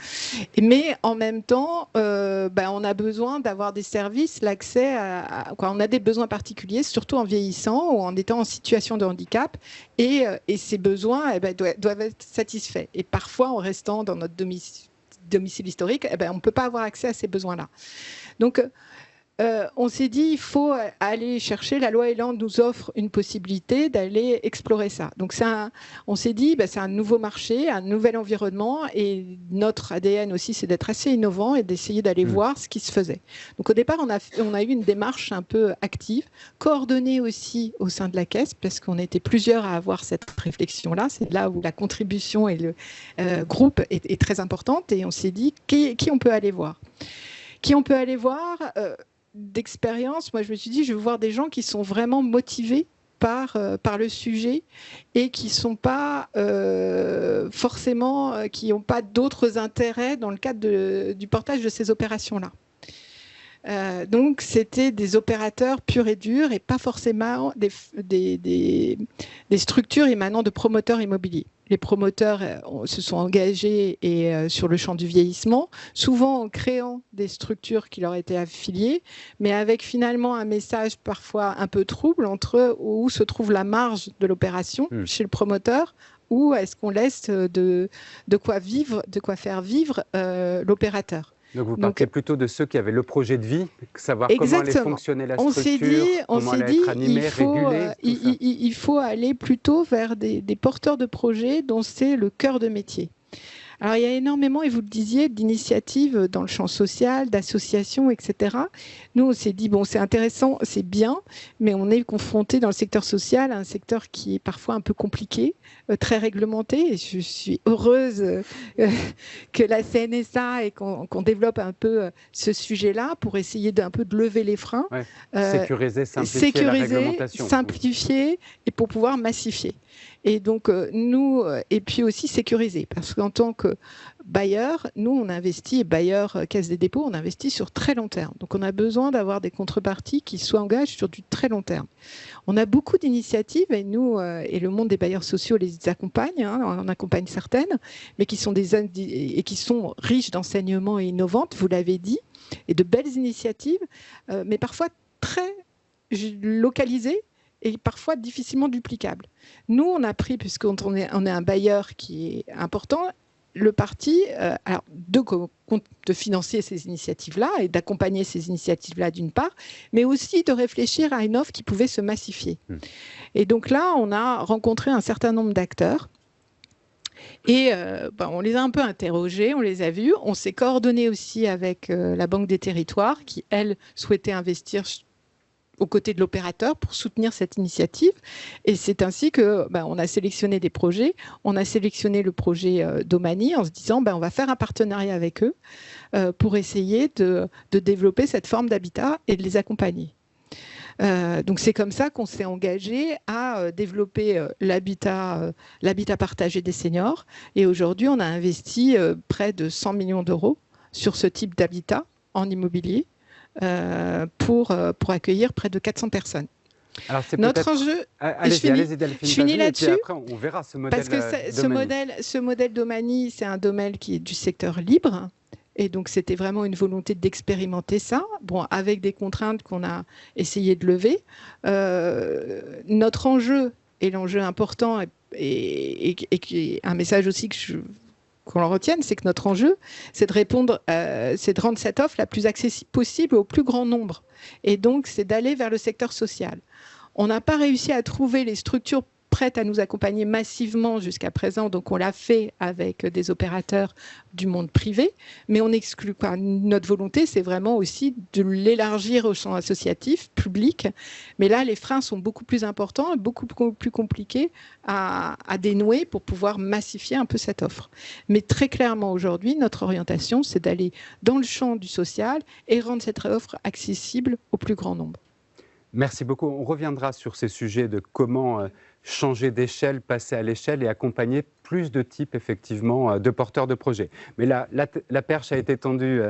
Speaker 6: Mais en même temps, on a besoin d'avoir des services, l'accès on a des besoins particuliers, surtout en vieillissant ou en étant en situation de handicap. Et ces besoins doivent être satisfaits. Et parfois, en restant dans notre domicile historique, on ne peut pas avoir accès à ces besoins-là. Donc, on s'est dit il faut aller chercher, la loi Elan nous offre une possibilité d'aller explorer ça. Donc on s'est dit c'est un nouveau marché, un nouvel environnement, et notre ADN aussi c'est d'être assez innovant et d'essayer d'aller voir ce qui se faisait. Donc au départ on a eu une démarche un peu active, coordonnée aussi au sein de la Caisse, parce qu'on était plusieurs à avoir cette réflexion-là. C'est là où la contribution et le groupe est très importante, et on s'est dit qui on peut aller voir. Qui on peut aller voir d'expérience, moi je me suis dit je veux voir des gens qui sont vraiment motivés par le sujet et qui sont pas forcément, qui n'ont pas d'autres intérêts dans le cadre du portage de ces opérations-là. Donc c'était des opérateurs purs et durs et pas forcément des structures émanant de promoteurs immobiliers. Les promoteurs se sont engagés sur le champ du vieillissement, souvent en créant des structures qui leur étaient affiliées, mais avec finalement un message parfois un peu trouble entre où se trouve la marge de l'opération chez le promoteur, ou est-ce qu'on laisse de quoi faire vivre l'opérateur.
Speaker 4: Donc vous partiez plutôt de ceux qui avaient le projet de vie, savoir comment allait fonctionner la structure, comment allait être animée, régulée.
Speaker 6: Il faut aller plutôt vers des porteurs de projets dont c'est le cœur de métier. Alors il y a énormément, et vous le disiez, d'initiatives dans le champ social, d'associations, etc. Nous on s'est dit c'est intéressant, c'est bien, mais on est confronté dans le secteur social à un secteur qui est parfois un peu compliqué, très réglementé, et je suis heureuse que la CNSA et qu'on développe un peu ce sujet-là pour essayer d'un peu de lever les freins,
Speaker 4: sécuriser, simplifier la réglementation,
Speaker 6: simplifier et pour pouvoir massifier. Et donc, nous, et puis aussi sécuriser, parce qu'en tant que bailleur, nous, on investit, et bailleur Caisse des dépôts, on investit sur très long terme. Donc, on a besoin d'avoir des contreparties qui soient engagées sur du très long terme. On a beaucoup d'initiatives, et nous, et le monde des bailleurs sociaux les accompagne, on accompagne certaines, mais qui sont riches d'enseignements et innovantes, vous l'avez dit, et de belles initiatives, mais parfois très localisées, et parfois difficilement duplicable. Nous, on a pris, puisqu'on est un bailleur qui est important, le parti de financer ces initiatives-là et d'accompagner ces initiatives-là d'une part, mais aussi de réfléchir à une offre qui pouvait se massifier. Et donc là, on a rencontré un certain nombre d'acteurs et on les a un peu interrogés, on les a vus. On s'est coordonné aussi avec la Banque des Territoires qui, elle, souhaitait investir aux côtés de l'opérateur pour soutenir cette initiative. Et c'est ainsi que on a sélectionné des projets. On a sélectionné le projet d'Omani en se disant on va faire un partenariat avec eux pour essayer de développer cette forme d'habitat et de les accompagner. Donc c'est comme ça qu'on s'est engagé à développer l'habitat partagé des seniors. Et aujourd'hui, on a investi près de 100 millions d'euros sur ce type d'habitat en immobilier. Pour accueillir près de 400 personnes.
Speaker 4: Alors
Speaker 6: notre enjeu,
Speaker 4: allez-y Delphine,
Speaker 6: je finis là-dessus,
Speaker 4: après on verra ce modèle.
Speaker 6: Parce que ce modèle d'Omani, c'est un domaine qui est du secteur libre, et donc c'était vraiment une volonté d'expérimenter ça, avec des contraintes qu'on a essayé de lever. Notre enjeu, et l'enjeu important, et qui est un message aussi qu'on le retienne, c'est que notre enjeu, c'est de rendre cette offre la plus accessible possible au plus grand nombre. Et donc, c'est d'aller vers le secteur social. On n'a pas réussi à trouver les structures prêtes à nous accompagner massivement jusqu'à présent, donc on l'a fait avec des opérateurs du monde privé, mais on n'exclut pas. Notre volonté, c'est vraiment aussi de l'élargir au champ associatif, public, mais là, les freins sont beaucoup plus importants et beaucoup plus compliqués à dénouer pour pouvoir massifier un peu cette offre. Mais très clairement, aujourd'hui, notre orientation, c'est d'aller dans le champ du social et rendre cette offre accessible au plus grand nombre.
Speaker 4: Merci beaucoup. On reviendra sur ces sujets de comment changer d'échelle, passer à l'échelle et accompagner plus de types, effectivement, de porteurs de projets. Mais la perche a été tendue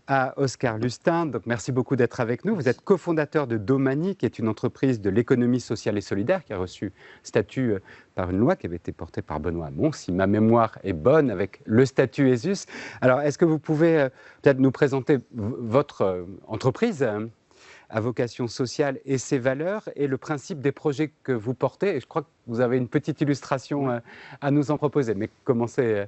Speaker 4: à Oscar Lustin. Donc, merci beaucoup d'être avec nous. Vous êtes cofondateur de Domani, qui est une entreprise de l'économie sociale et solidaire, qui a reçu statut par une loi qui avait été portée par Benoît Hamon, si ma mémoire est bonne, avec le statut ESUS. Alors, est-ce que vous pouvez peut-être nous présenter votre entreprise à vocation sociale et ses valeurs et le principe des projets que vous portez. Et je crois que vous avez une petite illustration à nous en proposer. Mais commencez,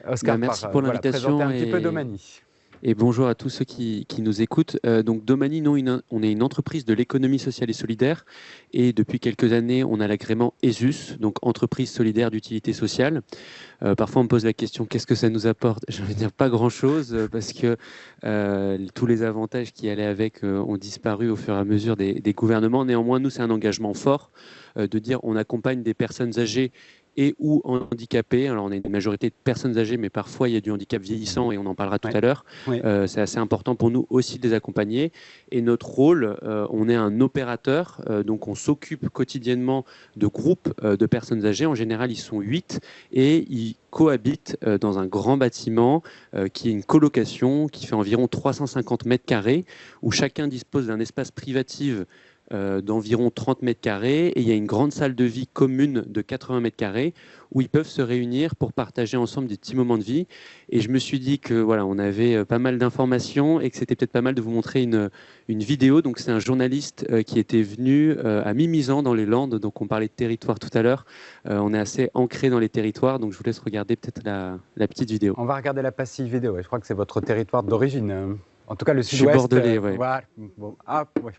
Speaker 4: Oscar,
Speaker 7: merci pour l'invitation
Speaker 4: présenter un petit peu Domani.
Speaker 7: Et bonjour à tous ceux qui nous écoutent. Donc Domani, on est une entreprise de l'économie sociale et solidaire. Et depuis quelques années, on a l'agrément ESUS, donc entreprise solidaire d'utilité sociale. Parfois, on me pose la question, qu'est-ce que ça nous apporte? Je veux dire, pas grand-chose, parce que tous les avantages qui allaient avec ont disparu au fur et à mesure des gouvernements. Néanmoins, nous, c'est un engagement fort de dire on accompagne des personnes âgées et ou handicapés. Alors, on a une majorité de personnes âgées, mais parfois, il y a du handicap vieillissant et on en parlera tout à l'heure. Oui. C'est assez important pour nous aussi de les accompagner. Et notre rôle, on est un opérateur, donc on s'occupe quotidiennement de groupes de personnes âgées. En général, ils sont 8 et ils cohabitent dans un grand bâtiment qui est une colocation qui fait environ 350 mètres carrés, où chacun dispose d'un espace privatif d'environ 30 mètres carrés et il y a une grande salle de vie commune de 80 mètres carrés où ils peuvent se réunir pour partager ensemble des petits moments de vie. Et je me suis dit que voilà, on avait pas mal d'informations et que c'était peut-être pas mal de vous montrer une vidéo. Donc c'est un journaliste qui était venu à Mimizan dans les Landes. Donc on parlait de territoire tout à l'heure. On est assez ancré dans les territoires. Donc je vous laisse regarder peut-être la petite vidéo.
Speaker 4: On va regarder la passive vidéo. Je crois que c'est votre territoire d'origine. En tout cas le sud-ouest.
Speaker 7: Je suis bordelais, oui.
Speaker 4: Voilà. Bon. Ah, ouais.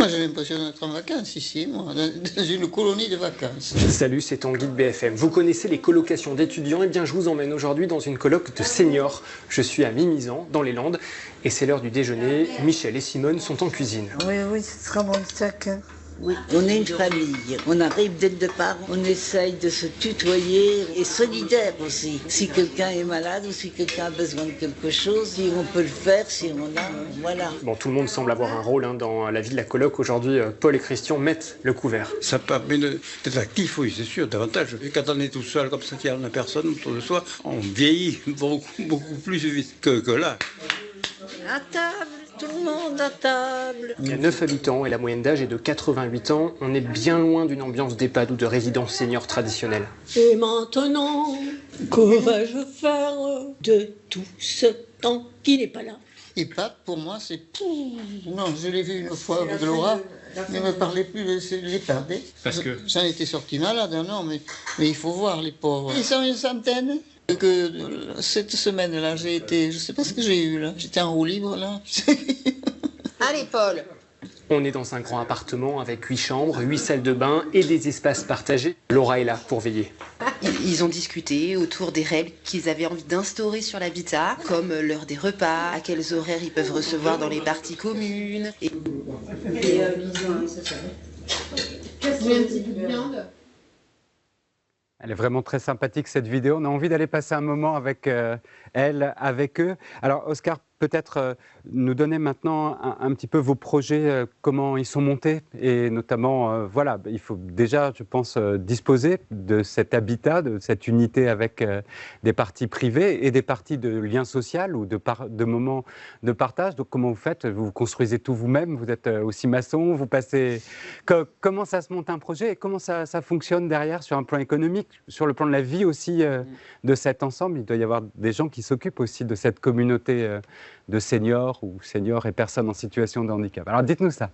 Speaker 8: Moi, j'ai l'impression d'être en vacances ici, moi, dans une colonie de vacances.
Speaker 9: Salut, c'est Tanguy de BFM. Vous connaissez les colocations d'étudiants? Eh bien, je vous emmène aujourd'hui dans une coloc de seniors. Je suis à Mimizan, dans les Landes, et c'est l'heure du déjeuner. Michel et Simone sont en cuisine.
Speaker 10: Oui, ce sera bon chacun.
Speaker 11: Oui, on est une famille. On arrive dès le départ, on essaye de se tutoyer et solidaire aussi. Si quelqu'un est malade ou si quelqu'un a besoin de quelque chose, si on peut le faire, si on a, voilà.
Speaker 9: Bon, tout le monde semble avoir un rôle dans la vie de la coloc. Aujourd'hui, Paul et Christian mettent le couvert.
Speaker 12: Ça permet d'être actif, oui, c'est sûr, davantage. Et quand on est tout seul, comme ça, qu'il n'y a personne autour de soi, on vieillit beaucoup plus vite que là.
Speaker 11: À table, tout le monde à table.
Speaker 9: Il y a 9 habitants et la moyenne d'âge est de 88 ans. On est bien loin d'une ambiance d'EHPAD ou de résidence senior traditionnelle.
Speaker 13: Et maintenant, que vais-je faire de tout ce temps qui n'est pas là?
Speaker 8: EHPAD, pour moi, c'est... Non, je l'ai vu une fois avec Laura. Ne me parlez plus de l'EHPAD.
Speaker 9: Parce que...
Speaker 8: J'en étais sorti malade, non, mais il faut voir les pauvres. Ils sont une centaine. Que cette semaine-là, j'ai été... Je sais pas ce que j'ai eu, là. J'étais en roue libre, là.
Speaker 13: Allez, Paul.
Speaker 9: On est dans un grand appartement avec 8 chambres, 8 salles de bain et des espaces partagés. Laura est là pour veiller.
Speaker 14: Ils ont discuté autour des règles qu'ils avaient envie d'instaurer sur l'habitat, comme l'heure des repas, à quels horaires ils peuvent recevoir dans les parties communes.
Speaker 4: Elle est vraiment très sympathique cette vidéo. On a envie d'aller passer un moment avec elle, avec eux. Alors Oscar, peut-être nous donner maintenant un petit peu vos projets, comment ils sont montés et notamment, voilà, il faut déjà, je pense, disposer de cet habitat, de cette unité avec des parties privées et des parties de lien social ou de moments de partage. Donc comment vous faites? Vous construisez tout vous-même? Vous êtes aussi maçon? Vous passez... Comment ça se monte un projet et comment ça fonctionne derrière sur un plan économique, sur le plan de la vie aussi de cet ensemble? Il doit y avoir des gens qui s'occupent aussi de cette communauté de seniors ou seniors et personnes en situation de handicap. Alors dites-nous ça.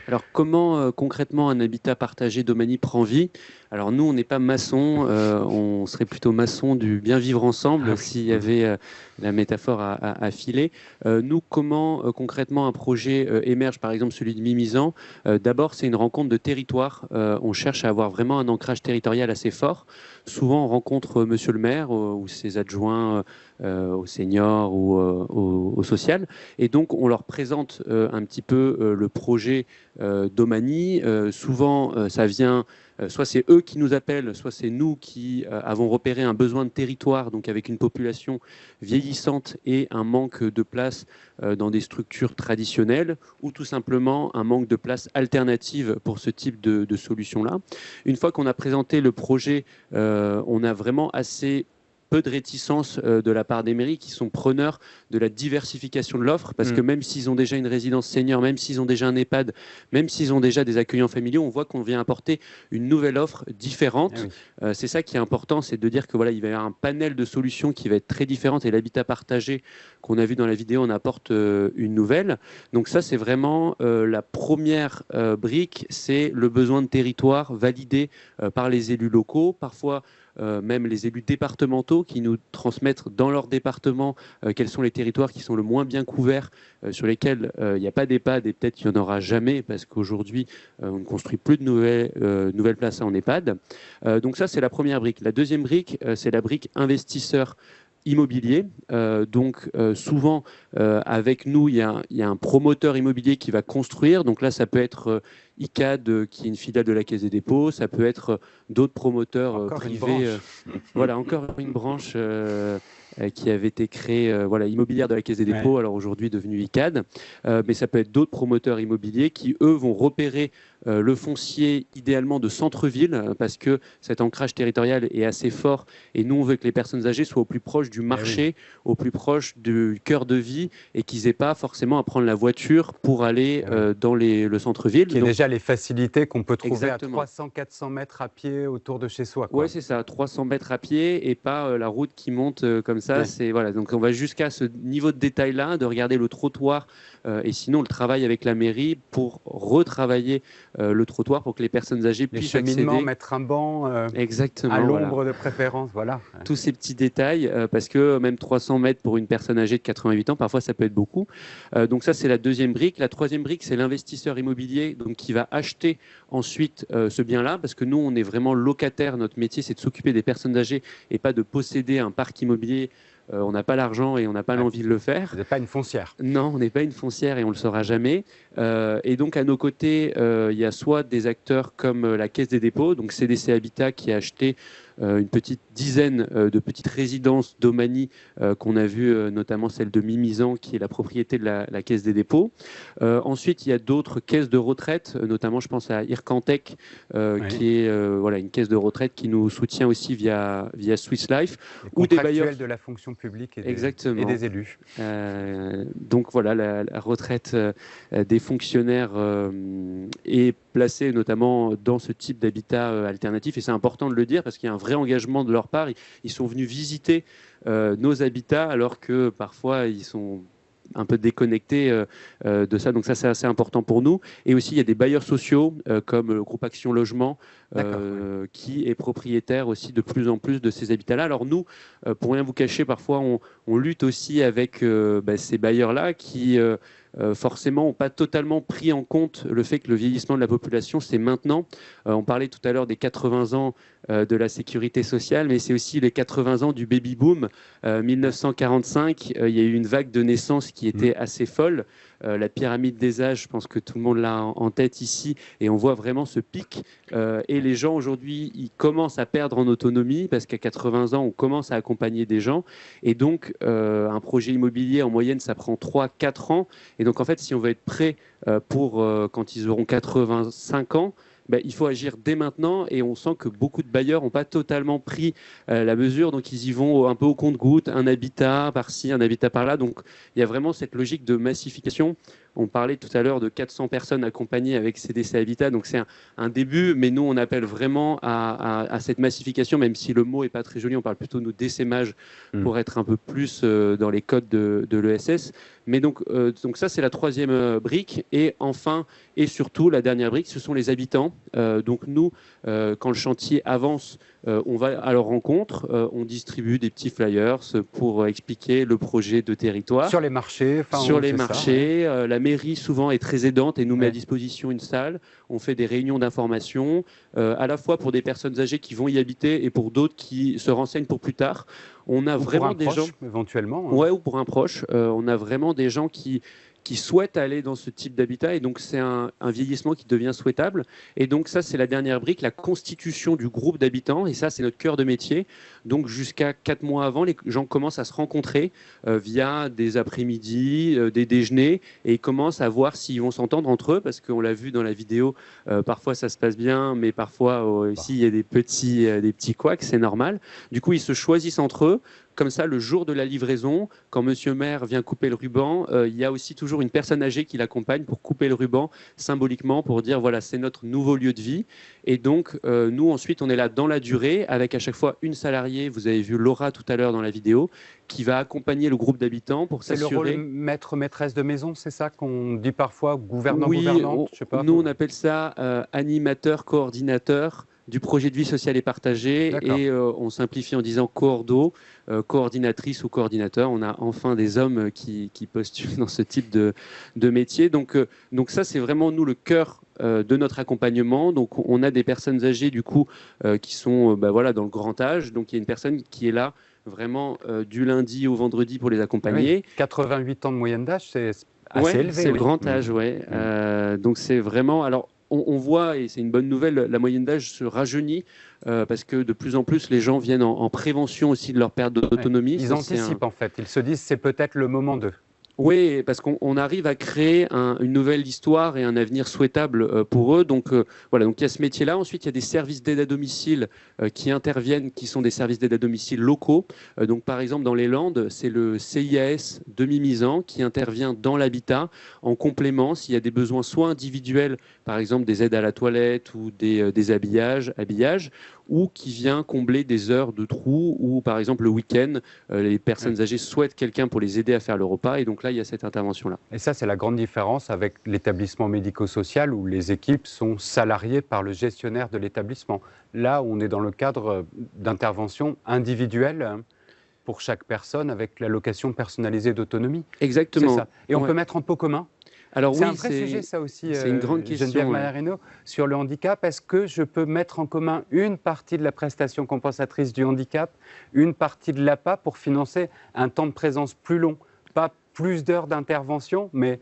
Speaker 7: Alors comment concrètement un habitat partagé Domani prend vie? Alors nous on n'est pas maçons, on serait plutôt maçons du bien vivre ensemble s'il y avait la métaphore à filer. Nous comment concrètement un projet émerge, par exemple celui de Mimizan? D'abord c'est une rencontre de territoire, on cherche à avoir vraiment un ancrage territorial assez fort. Souvent on rencontre monsieur le maire ou ses adjoints aux seniors ou au social et donc on leur présente un petit peu le projet Domani. Souvent ça vient soit c'est eux qui nous appellent, soit c'est nous qui avons repéré un besoin de territoire, donc avec une population vieillissante et un manque de place dans des structures traditionnelles, ou tout simplement un manque de place alternative pour ce type de solution-là. Une fois qu'on a présenté le projet, on a vraiment assez peu de réticence de la part des mairies qui sont preneurs de la diversification de l'offre parce que même s'ils ont déjà une résidence senior, même s'ils ont déjà un EHPAD, même s'ils ont déjà des accueillants familiaux, on voit qu'on vient apporter une nouvelle offre différente. C'est ça qui est important, c'est de dire que voilà, il va y avoir un panel de solutions qui va être très différente et l'habitat partagé qu'on a vu dans la vidéo, on apporte une nouvelle. Donc ça, c'est vraiment la première brique, c'est le besoin de territoire validé par les élus locaux. Parfois, même les élus départementaux qui nous transmettent dans leur département quels sont les territoires qui sont le moins bien couverts, sur lesquels il n'y a pas d'EHPAD et peut-être qu'il n'y en aura jamais parce qu'aujourd'hui on ne construit plus de nouvelles places en EHPAD. Donc ça c'est la première brique. La deuxième brique c'est la brique investisseur immobilier. Souvent avec nous il y a un promoteur immobilier qui va construire. Donc là ça peut être ICAD qui est une filiale de la Caisse des dépôts, ça peut être d'autres promoteurs privés. Voilà, encore une branche qui avait été créée immobilière de la Caisse des dépôts, alors aujourd'hui devenue ICAD. Mais ça peut être d'autres promoteurs immobiliers qui, eux, vont repérer le foncier idéalement de centre-ville parce que cet ancrage territorial est assez fort et nous on veut que les personnes âgées soient au plus proche du marché, au plus proche du cœur de vie et qu'ils n'aient pas forcément à prendre la voiture pour aller dans le centre-ville.
Speaker 4: Qui est déjà les facilités qu'on peut trouver à 300-400 mètres à pied autour de chez soi.
Speaker 7: Oui, c'est ça, 300 mètres à pied et pas la route qui monte comme ça. Ouais. Voilà, donc on va jusqu'à ce niveau de détail-là, de regarder le trottoir et sinon on le travaille avec la mairie pour retravailler le trottoir pour que les personnes âgées puissent accéder.
Speaker 4: Mettre un banc
Speaker 7: exactement,
Speaker 4: à l'ombre de préférence, voilà.
Speaker 7: Tous ces petits détails, parce que même 300 mètres pour une personne âgée de 88 ans, parfois ça peut être beaucoup. Donc ça c'est la deuxième brique. La troisième brique c'est l'investisseur immobilier donc, qui va acheter ensuite ce bien-là, parce que nous on est vraiment locataire, notre métier c'est de s'occuper des personnes âgées et pas de posséder un parc immobilier. On n'a pas l'argent et on n'a pas l'envie de le faire.
Speaker 4: Vous n'êtes pas une foncière.
Speaker 7: Non, on n'est pas une foncière et on ne le saura jamais. Et donc, à nos côtés, il y a soit des acteurs comme la Caisse des dépôts, donc CDC Habitat qui a acheté une petite dizaine de petites résidences d'Aumanie qu'on a vues, notamment celle de Mimizan, qui est la propriété de la Caisse des dépôts. Ensuite, il y a d'autres caisses de retraite, notamment je pense à Ircantec, qui est une caisse de retraite qui nous soutient aussi via Swiss Life.
Speaker 4: Ou des bailleurs de la fonction publique et des élus.
Speaker 7: Donc voilà, la retraite des fonctionnaires est placée notamment dans ce type d'habitat alternatif. Et c'est important de le dire parce qu'il y a un vrai engagement de leur part. Ils sont venus visiter nos habitats alors que parfois ils sont un peu déconnectés de ça. Donc ça, c'est assez important pour nous. Et aussi, il y a des bailleurs sociaux comme le groupe Action Logement qui est propriétaire aussi de plus en plus de ces habitats-là. Alors nous, pour rien vous cacher, parfois, on lutte aussi avec ces bailleurs-là qui... forcément, n'ont pas totalement pris en compte le fait que le vieillissement de la population, c'est maintenant. On parlait tout à l'heure des 80 ans de la sécurité sociale, mais c'est aussi les 80 ans du baby-boom. 1945, il y a eu une vague de naissance qui était assez folle. La pyramide des âges, je pense que tout le monde l'a en tête ici, et on voit vraiment ce pic. Et les gens, aujourd'hui, ils commencent à perdre en autonomie, parce qu'à 80 ans, on commence à accompagner des gens. Et donc, un projet immobilier, en moyenne, ça prend 3-4 ans. Et donc, en fait, si on veut être prêt pour quand ils auront 85 ans, il faut agir dès maintenant et on sent que beaucoup de bailleurs n'ont pas totalement pris la mesure, donc ils y vont un peu au compte-gouttes, un habitat par-ci, un habitat par-là. Donc il y a vraiment cette logique de massification. On parlait tout à l'heure de 400 personnes accompagnées avec CDC Habitat, donc c'est un début, mais nous on appelle vraiment à cette massification, même si le mot n'est pas très joli, on parle plutôt de d'essaimage pour être un peu plus dans les codes de l'ESS. Mais donc ça c'est la troisième brique, et enfin et surtout la dernière brique, ce sont les habitants. Donc nous, quand le chantier avance, on va à leur rencontre, on distribue des petits flyers pour expliquer le projet de territoire.
Speaker 4: Sur les marchés.
Speaker 7: La mairie souvent est très aidante et nous met à disposition une salle. On fait des réunions d'information, à la fois pour des personnes âgées qui vont y habiter et pour d'autres qui se renseignent pour plus tard. On a vraiment des gens
Speaker 4: éventuellement.
Speaker 7: Ouais, ou pour un proche. On a vraiment des gens qui souhaitent aller dans ce type d'habitat, et donc c'est un vieillissement qui devient souhaitable. Et donc ça, c'est la dernière brique, la constitution du groupe d'habitants, et ça, c'est notre cœur de métier. Donc jusqu'à 4 mois avant, les gens commencent à se rencontrer via des après-midi, des déjeuners, et ils commencent à voir s'ils vont s'entendre entre eux, parce qu'on l'a vu dans la vidéo, parfois ça se passe bien, mais parfois aussi il y a des petits couacs, c'est normal. Du coup, ils se choisissent entre eux. Comme ça, le jour de la livraison, quand Monsieur Maire vient couper le ruban, il y a aussi toujours une personne âgée qui l'accompagne pour couper le ruban symboliquement, pour dire voilà, c'est notre nouveau lieu de vie. Et donc, nous, ensuite, on est là dans la durée, avec à chaque fois une salariée, vous avez vu Laura tout à l'heure dans la vidéo, qui va accompagner le groupe d'habitants pour s'assurer...
Speaker 4: C'est le rôle maître-maîtresse de maison, c'est ça qu'on dit parfois, gouvernant-gouvernante,
Speaker 7: je sais pas. Nous, on appelle ça animateur, coordinateur, du projet de vie sociale et partagée, et on simplifie en disant coordo, coordinatrice ou coordinateur. On a enfin des hommes qui postulent dans ce type de métier. Donc ça, c'est vraiment nous le cœur de notre accompagnement. Donc on a des personnes âgées du coup qui sont dans le grand âge. Donc il y a une personne qui est là vraiment du lundi au vendredi pour les accompagner.
Speaker 4: Oui, 88 ans de moyenne d'âge, c'est assez élevé.
Speaker 7: C'est le grand âge, donc c'est vraiment... Alors, on voit, et c'est une bonne nouvelle, la moyenne d'âge se rajeunit parce que de plus en plus, les gens viennent en prévention aussi de leur perte d'autonomie.
Speaker 4: Ils anticipent en fait, ils se disent c'est peut-être le moment d'eux.
Speaker 7: Oui, parce qu'on arrive à créer une nouvelle histoire et un avenir souhaitable pour eux. Donc voilà, donc il y a ce métier-là. Ensuite, il y a des services d'aide à domicile qui interviennent, qui sont des services d'aide à domicile locaux. Donc par exemple, dans les Landes, c'est le CIAS de Mimizan qui intervient dans l'habitat en complément s'il y a des besoins soit individuels, par exemple des aides à la toilette ou des habillages, ou qui vient combler des heures de trou, ou par exemple le week-end, les personnes âgées souhaitent quelqu'un pour les aider à faire le repas, et donc là il y a cette intervention-là.
Speaker 4: Et ça c'est la grande différence avec l'établissement médico-social où les équipes sont salariées par le gestionnaire de l'établissement. Là on est dans le cadre d'intervention individuelle pour chaque personne avec l'allocation personnalisée d'autonomie.
Speaker 7: Exactement.
Speaker 4: C'est ça. Et on peut mettre en pot commun.
Speaker 7: Alors
Speaker 4: c'est un vrai sujet, ça aussi,
Speaker 7: c'est une grande question,
Speaker 4: Geneviève Maillarenot, sur le handicap. Est-ce que je peux mettre en commun une partie de la prestation compensatrice du handicap, une partie de l'APA pour financer un temps de présence plus long? Pas plus d'heures d'intervention, mais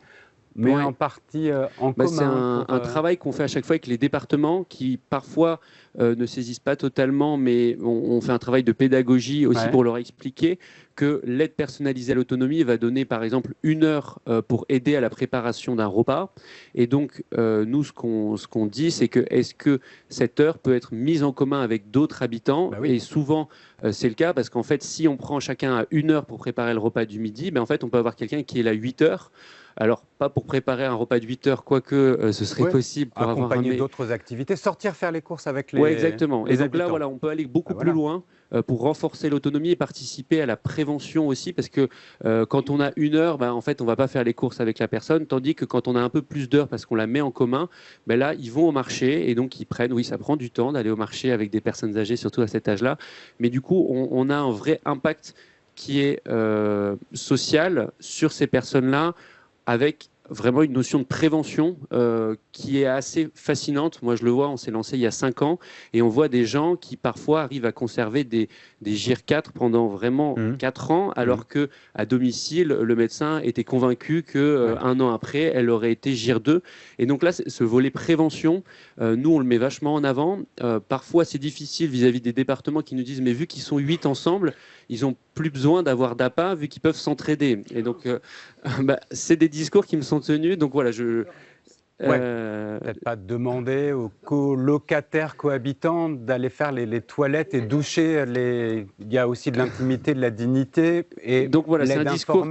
Speaker 4: en partie en commun.
Speaker 7: C'est un travail qu'on fait à chaque fois avec les départements qui parfois ne saisissent pas totalement, mais on fait un travail de pédagogie aussi pour leur expliquer que l'aide personnalisée à l'autonomie va donner par exemple 1 heure pour aider à la préparation d'un repas. Et donc nous, ce qu'on dit, c'est que est-ce que cette heure peut être mise en commun avec d'autres habitants? Et souvent, c'est le cas parce qu'en fait, si on prend chacun à 1 heure pour préparer le repas du midi, en fait, on peut avoir quelqu'un qui est là 8 heures. Alors, pas pour préparer un repas de 8 heures, quoique ce serait possible pour
Speaker 4: accompagner d'autres activités, sortir faire les courses avec les
Speaker 7: exactement.
Speaker 4: Les
Speaker 7: et donc
Speaker 4: habitants.
Speaker 7: là, voilà, on peut aller beaucoup plus loin pour renforcer l'autonomie et participer à la prévention aussi, parce que quand on a 1 heure, en fait, on ne va pas faire les courses avec la personne, tandis que quand on a un peu plus d'heures, parce qu'on la met en commun, là, ils vont au marché et donc ils prennent, ça prend du temps d'aller au marché avec des personnes âgées, surtout à cet âge-là, mais du coup, on a un vrai impact qui est social sur ces personnes-là, avec vraiment une notion de prévention qui est assez fascinante. Moi, je le vois, on s'est lancé il y a 5 ans et on voit des gens qui parfois arrivent à conserver des GIR 4 pendant vraiment 4 ans, alors qu'à domicile, le médecin était convaincu qu'un an après, elle aurait été GIR 2. Et donc là, ce volet prévention, nous, on le met vachement en avant. Parfois, c'est difficile vis-à-vis des départements qui nous disent « mais vu qu'ils sont 8 ensemble, ils n'ont plus besoin d'avoir d'APA vu qu'ils peuvent s'entraider ». Et donc, c'est des discours qui me sont tenus. Donc voilà,
Speaker 4: peut-être pas demander aux colocataires, cohabitants d'aller faire les toilettes et doucher. Il y a aussi de l'intimité, de la dignité. Et
Speaker 7: donc voilà, c'est un discours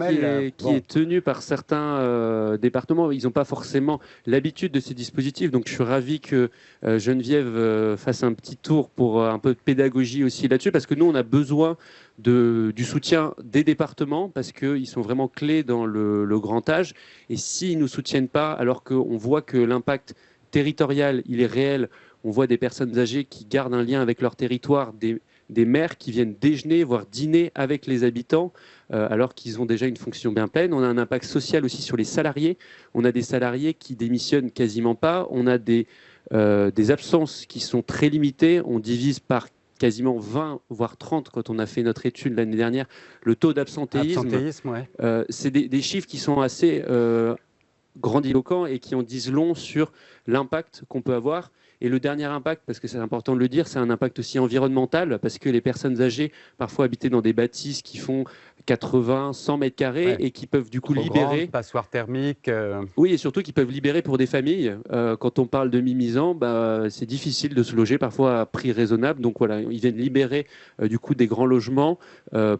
Speaker 7: qui est tenu par certains départements. Ils n'ont pas forcément l'habitude de ces dispositifs. Donc je suis ravi que Geneviève fasse un petit tour pour un peu de pédagogie aussi là-dessus, parce que nous, on a besoin du soutien des départements parce qu'ils sont vraiment clés dans le grand âge. Et s'ils ne nous soutiennent pas, alors qu'on voit que l'impact territorial, il est réel, on voit des personnes âgées qui gardent un lien avec leur territoire, des maires qui viennent déjeuner, voire dîner avec les habitants, alors qu'ils ont déjà une fonction bien pleine. On a un impact social aussi sur les salariés. On a des salariés qui démissionnent quasiment pas. On a des absences qui sont très limitées. On divise par quasiment 20, voire 30, quand on a fait notre étude l'année dernière, le taux d'absentéisme. C'est des chiffres qui sont assez grandiloquents et qui en disent long sur l'impact qu'on peut avoir. Et le dernier impact, parce que c'est important de le dire, c'est un impact aussi environnemental, parce que les personnes âgées, parfois habitées dans des bâtisses qui font 80, 100 mètres carrés et qui peuvent du coup libérer.
Speaker 4: Passoires thermiques.
Speaker 7: Oui, et surtout qui peuvent libérer pour des familles. Quand on parle de Mimizan, c'est difficile de se loger, parfois à prix raisonnable. Donc voilà, ils viennent libérer du coup des grands logements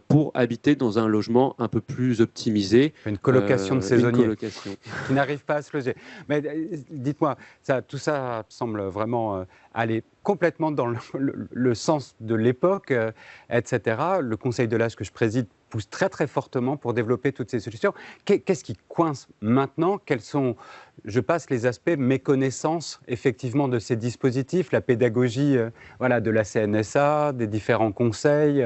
Speaker 7: pour habiter dans un logement un peu plus optimisé.
Speaker 4: Une colocation de saisonniers qui n'arrivent pas à se loger. Mais dites-moi, tout ça semble vraiment aller complètement dans le sens de l'époque, etc. Le Conseil de l'âge que je préside pousse très très fortement pour développer toutes ces solutions. Qu'est-ce qui coince maintenant? Quels sont, je passe les aspects méconnaissance effectivement de ces dispositifs, la pédagogie voilà, de la CNSA, des différents conseils,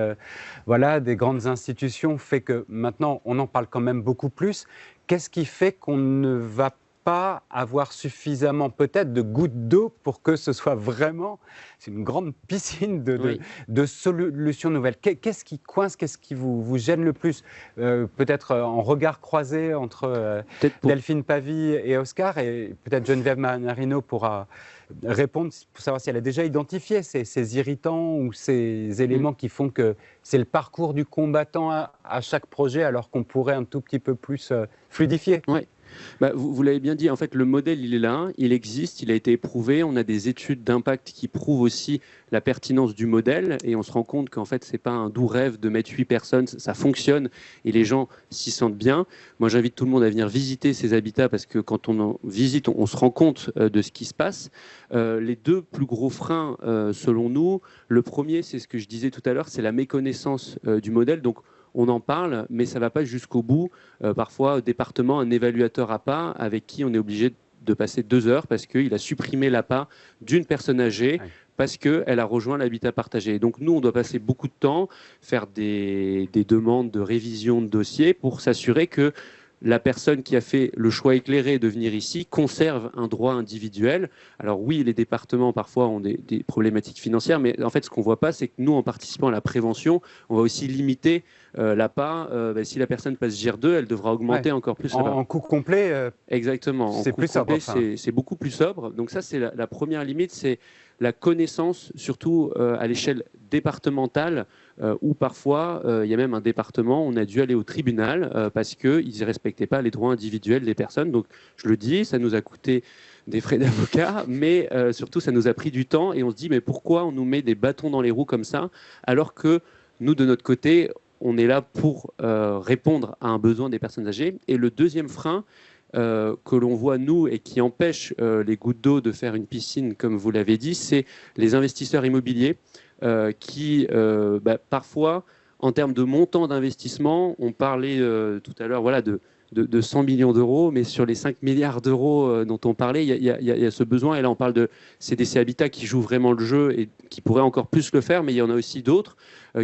Speaker 4: voilà, des grandes institutions, fait que maintenant on en parle quand même beaucoup plus. Qu'est-ce qui fait qu'on ne va pas avoir suffisamment peut-être de gouttes d'eau pour que ce soit vraiment une grande piscine de solutions nouvelles? Qu'est-ce qui coince, qu'est-ce qui vous gêne le plus? Peut-être en regard croisé entre Delphine Pavie et Oscar, et peut-être Geneviève Mannarino pourra répondre pour savoir si elle a déjà identifié ces irritants ou ces éléments qui font que c'est le parcours du combattant à chaque projet, alors qu'on pourrait un tout petit peu plus fluidifier.
Speaker 7: Oui. Bah, vous l'avez bien dit, en fait, le modèle, il est là, il existe, il a été éprouvé. On a des études d'impact qui prouvent aussi la pertinence du modèle, et on se rend compte qu'en fait, c'est pas un doux rêve de mettre 8 personnes, ça fonctionne, et les gens s'y sentent bien. Moi, j'invite tout le monde à venir visiter ces habitats, parce que quand on en visite, on se rend compte de ce qui se passe. Les deux plus gros freins, selon nous, le premier, c'est ce que je disais tout à l'heure, c'est la méconnaissance du modèle. Donc, on en parle, mais ça ne va pas jusqu'au bout. Parfois, au département, un évaluateur APA avec qui on est obligé de passer 2 heures parce qu'il a supprimé l'APA d'une personne âgée parce qu'elle a rejoint l'habitat partagé. Donc nous, on doit passer beaucoup de temps, faire des demandes de révision de dossier pour s'assurer que la personne qui a fait le choix éclairé de venir ici conserve un droit individuel. Alors oui, les départements parfois ont des problématiques financières, mais en fait, ce qu'on ne voit pas, c'est que nous, en participant à la prévention, on va aussi limiter l'APA. Si la personne passe GIR 2, elle devra augmenter encore plus l'APA.
Speaker 4: En coût complet,
Speaker 7: exactement.
Speaker 4: C'est plus sobre.
Speaker 7: C'est beaucoup plus sobre. Donc ça, c'est la première limite, c'est la connaissance, surtout à l'échelle départementale, où parfois, il y a même un département, on a dû aller au tribunal parce qu'ils ne respectaient pas les droits individuels des personnes. Donc, je le dis, ça nous a coûté des frais d'avocat, mais surtout, ça nous a pris du temps, et on se dit, mais pourquoi on nous met des bâtons dans les roues comme ça, alors que nous, de notre côté, on est là pour répondre à un besoin des personnes âgées. Et le deuxième frein, que l'on voit, nous, et qui empêche les gouttes d'eau de faire une piscine, comme vous l'avez dit, c'est les investisseurs immobiliers qui, parfois, en termes de montant d'investissement, on parlait tout à l'heure voilà, de 100 millions d'euros, mais sur les 5 milliards d'euros dont on parlait, il y a ce besoin. Et là, on parle de CDC Habitat qui joue vraiment le jeu et qui pourrait encore plus le faire, mais il y en a aussi d'autres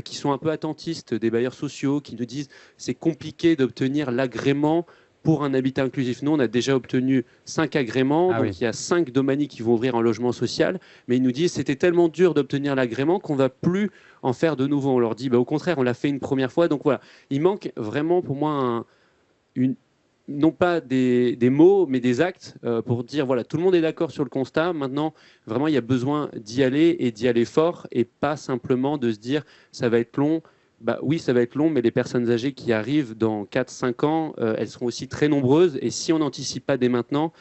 Speaker 7: qui sont un peu attentistes, des bailleurs sociaux, qui nous disent c'est compliqué d'obtenir l'agrément pour un habitat inclusif. Nous, on a déjà obtenu 5 agréments, donc il y a 5 domanies qui vont ouvrir en logement social, mais ils nous disent c'était tellement dur d'obtenir l'agrément qu'on ne va plus en faire de nouveau. On leur dit au contraire, on l'a fait une première fois. Donc voilà, il manque vraiment pour moi non pas des mots, mais des actes pour dire voilà, tout le monde est d'accord sur le constat. Maintenant, vraiment, il y a besoin d'y aller et d'y aller fort, et pas simplement de se dire ça va être long. Oui, ça va être long, mais les personnes âgées qui arrivent dans 4-5 ans, elles seront aussi très nombreuses. Et si on n'anticipe pas dès maintenant,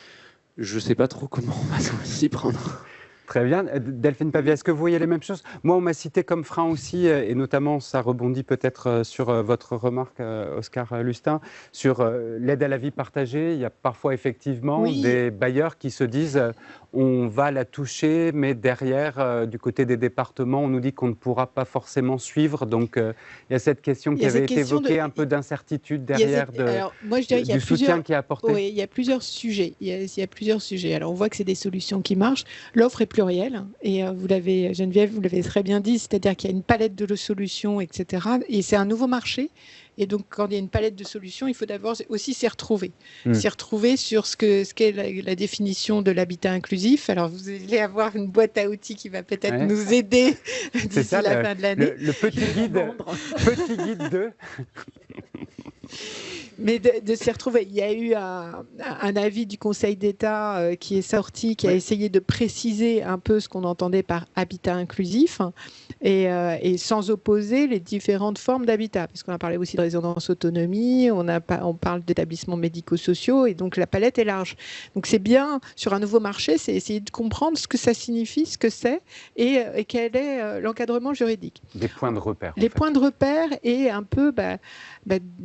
Speaker 7: je ne sais pas trop comment on va s'y prendre.
Speaker 4: Très bien. Delphine Pavie, est-ce que vous voyez les mêmes choses? Moi, on m'a cité comme frein aussi, et notamment, ça rebondit peut-être sur votre remarque, Oscar Lustin, sur l'aide à la vie partagée. Il y a parfois effectivement des bailleurs qui se disent on va la toucher, mais derrière, du côté des départements, on nous dit qu'on ne pourra pas forcément suivre. Donc, il y a cette question qui avait été évoquée, un peu d'incertitude derrière du soutien qui est apporté.
Speaker 6: Oui, il y a plusieurs sujets. Il y a plusieurs sujets. Alors, on voit que c'est des solutions qui marchent. L'offre est plurielle, et Geneviève, vous l'avez très bien dit, c'est-à-dire qu'il y a une palette de solutions, etc. Et c'est un nouveau marché. Et donc, quand il y a une palette de solutions, il faut d'abord aussi s'y retrouver. S'y retrouver sur ce qu'est la définition de l'habitat inclusif. Alors, vous allez avoir une boîte à outils qui va peut-être nous aider d'ici la fin de l'année.
Speaker 4: Le petit guide de...
Speaker 6: Mais de s'y retrouver. Il y a eu un avis du Conseil d'État qui est sorti, qui a essayé de préciser un peu ce qu'on entendait par habitat inclusif, et sans opposer les différentes formes d'habitat. Parce qu'on a parlé aussi de résidence autonomie, on parle d'établissements médico-sociaux, et donc la palette est large. Donc c'est bien, sur un nouveau marché, c'est essayer de comprendre ce que ça signifie, ce que c'est, et quel est l'encadrement juridique.
Speaker 4: Des points de repère.
Speaker 6: Les points de repère, et un peu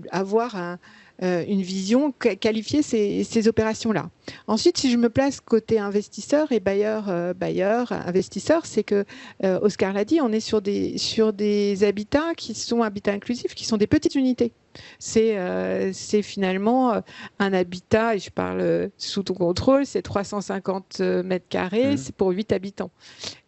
Speaker 6: avoir une vision, qualifier ces opérations-là. Ensuite, si je me place côté investisseur et bailleur, investisseur, c'est que, Oscar l'a dit, on est sur des habitats qui sont habitats inclusifs, qui sont des petites unités. C'est finalement un habitat, et je parle sous ton contrôle, c'est 350 mètres carrés, c'est pour 8 habitants.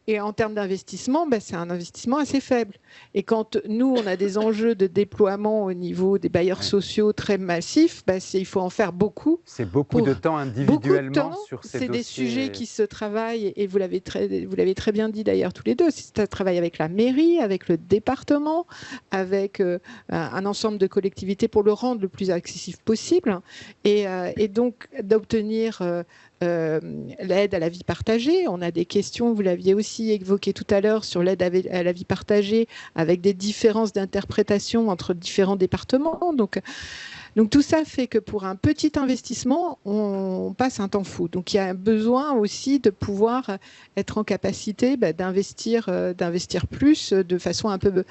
Speaker 6: Et en termes d'investissement, c'est un investissement assez faible. Et quand nous, on a des enjeux de déploiement au niveau des bailleurs sociaux très massifs, il faut en faire beaucoup.
Speaker 4: C'est beaucoup de temps individuellement sur ces dossiers.
Speaker 6: C'est des sujets qui se travaillent, et vous l'avez très bien dit d'ailleurs tous les deux, ça travaille avec la mairie, avec le département, avec un ensemble de collectivités pour le rendre le plus accessible possible. Et donc d'obtenir l'aide à la vie partagée. On a des questions, vous l'aviez aussi évoqué tout à l'heure, sur l'aide à la vie partagée, avec des différences d'interprétation entre différents départements. Donc tout ça fait que pour un petit investissement, on passe un temps fou. Donc il y a besoin aussi de pouvoir être en capacité d'investir plus, de façon un peu...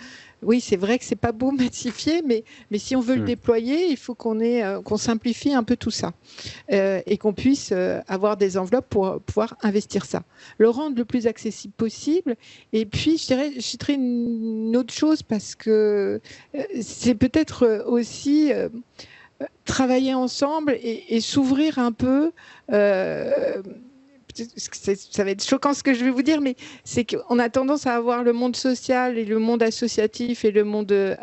Speaker 6: Oui, c'est vrai que c'est pas beau massifier, mais si on veut le déployer, il faut qu'on simplifie un peu tout ça et qu'on puisse avoir des enveloppes pour pouvoir investir ça. Le rendre le plus accessible possible. Et puis, je citerai une autre chose, parce que c'est peut-être aussi... travailler ensemble et s'ouvrir un peu. Ça va être choquant ce que je vais vous dire, mais c'est qu'on a tendance à avoir le monde social et le monde associatif et le monde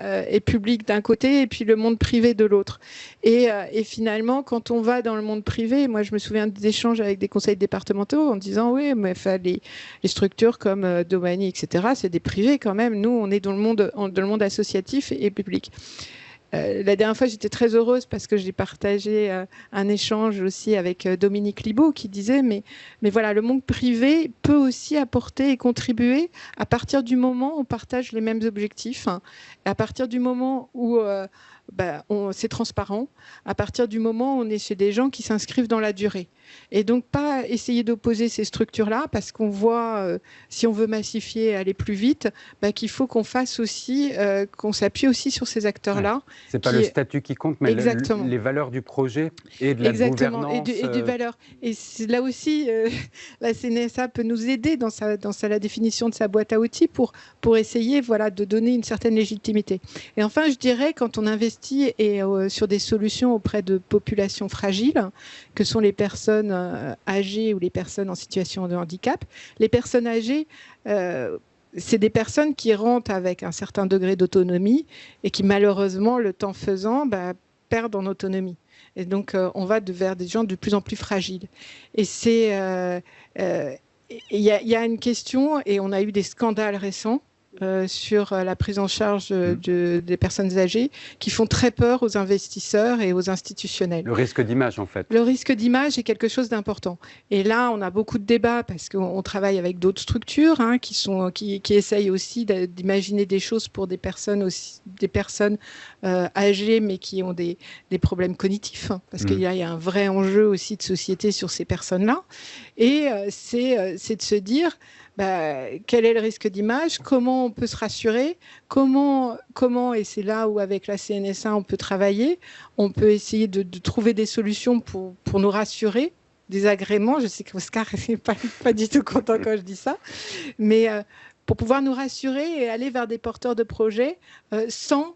Speaker 6: public d'un côté, et puis le monde privé de l'autre. Et finalement, quand on va dans le monde privé, moi je me souviens d'échanges avec des conseils départementaux en disant oui, mais les structures comme Domani, etc., c'est des privés quand même. Nous, on est dans le monde associatif et public. La dernière fois, j'étais très heureuse parce que j'ai partagé un échange aussi avec Dominique Libaud, qui disait mais voilà, le monde privé peut aussi apporter et contribuer à partir du moment où on partage les mêmes objectifs, à partir du moment où c'est transparent, à partir du moment où on est chez des gens qui s'inscrivent dans la durée. Et donc pas essayer d'opposer ces structures-là, parce qu'on voit, si on veut massifier, aller plus vite, qu'il faut qu'on fasse aussi, qu'on s'appuie aussi sur ces acteurs-là.
Speaker 4: Ouais. C'est pas le statut qui compte, mais les valeurs du projet et de la gouvernance.
Speaker 6: Et des valeurs. Et là aussi, la CNSA peut nous aider dans la définition de sa boîte à outils pour essayer de donner une certaine légitimité. Et enfin, je dirais, quand on investit sur des solutions auprès de populations fragiles, que sont les personnes âgées ou les personnes en situation de handicap, les personnes âgées, c'est des personnes qui rentrent avec un certain degré d'autonomie et qui, malheureusement, le temps faisant, perdent en autonomie. Et donc, on va vers des gens de plus en plus fragiles. Et il y a une question, et on a eu des scandales récents sur la prise en charge des personnes âgées, qui font très peur aux investisseurs et aux institutionnels.
Speaker 4: Le risque d'image, en fait.
Speaker 6: Le risque d'image est quelque chose d'important. Et là, on a beaucoup de débats, parce qu'on travaille avec d'autres structures qui essayent aussi d'imaginer des choses pour des personnes âgées, mais qui ont des problèmes cognitifs, parce qu'il y a un vrai enjeu aussi de société sur ces personnes-là. Et c'est de se dire... quel est le risque d'image, comment on peut se rassurer, comment, et c'est là où avec la CNSA on peut travailler, on peut essayer de trouver des solutions pour nous rassurer, des agréments. Je sais qu'Oscar n'est pas du tout content quand je dis ça, mais pour pouvoir nous rassurer et aller vers des porteurs de projets sans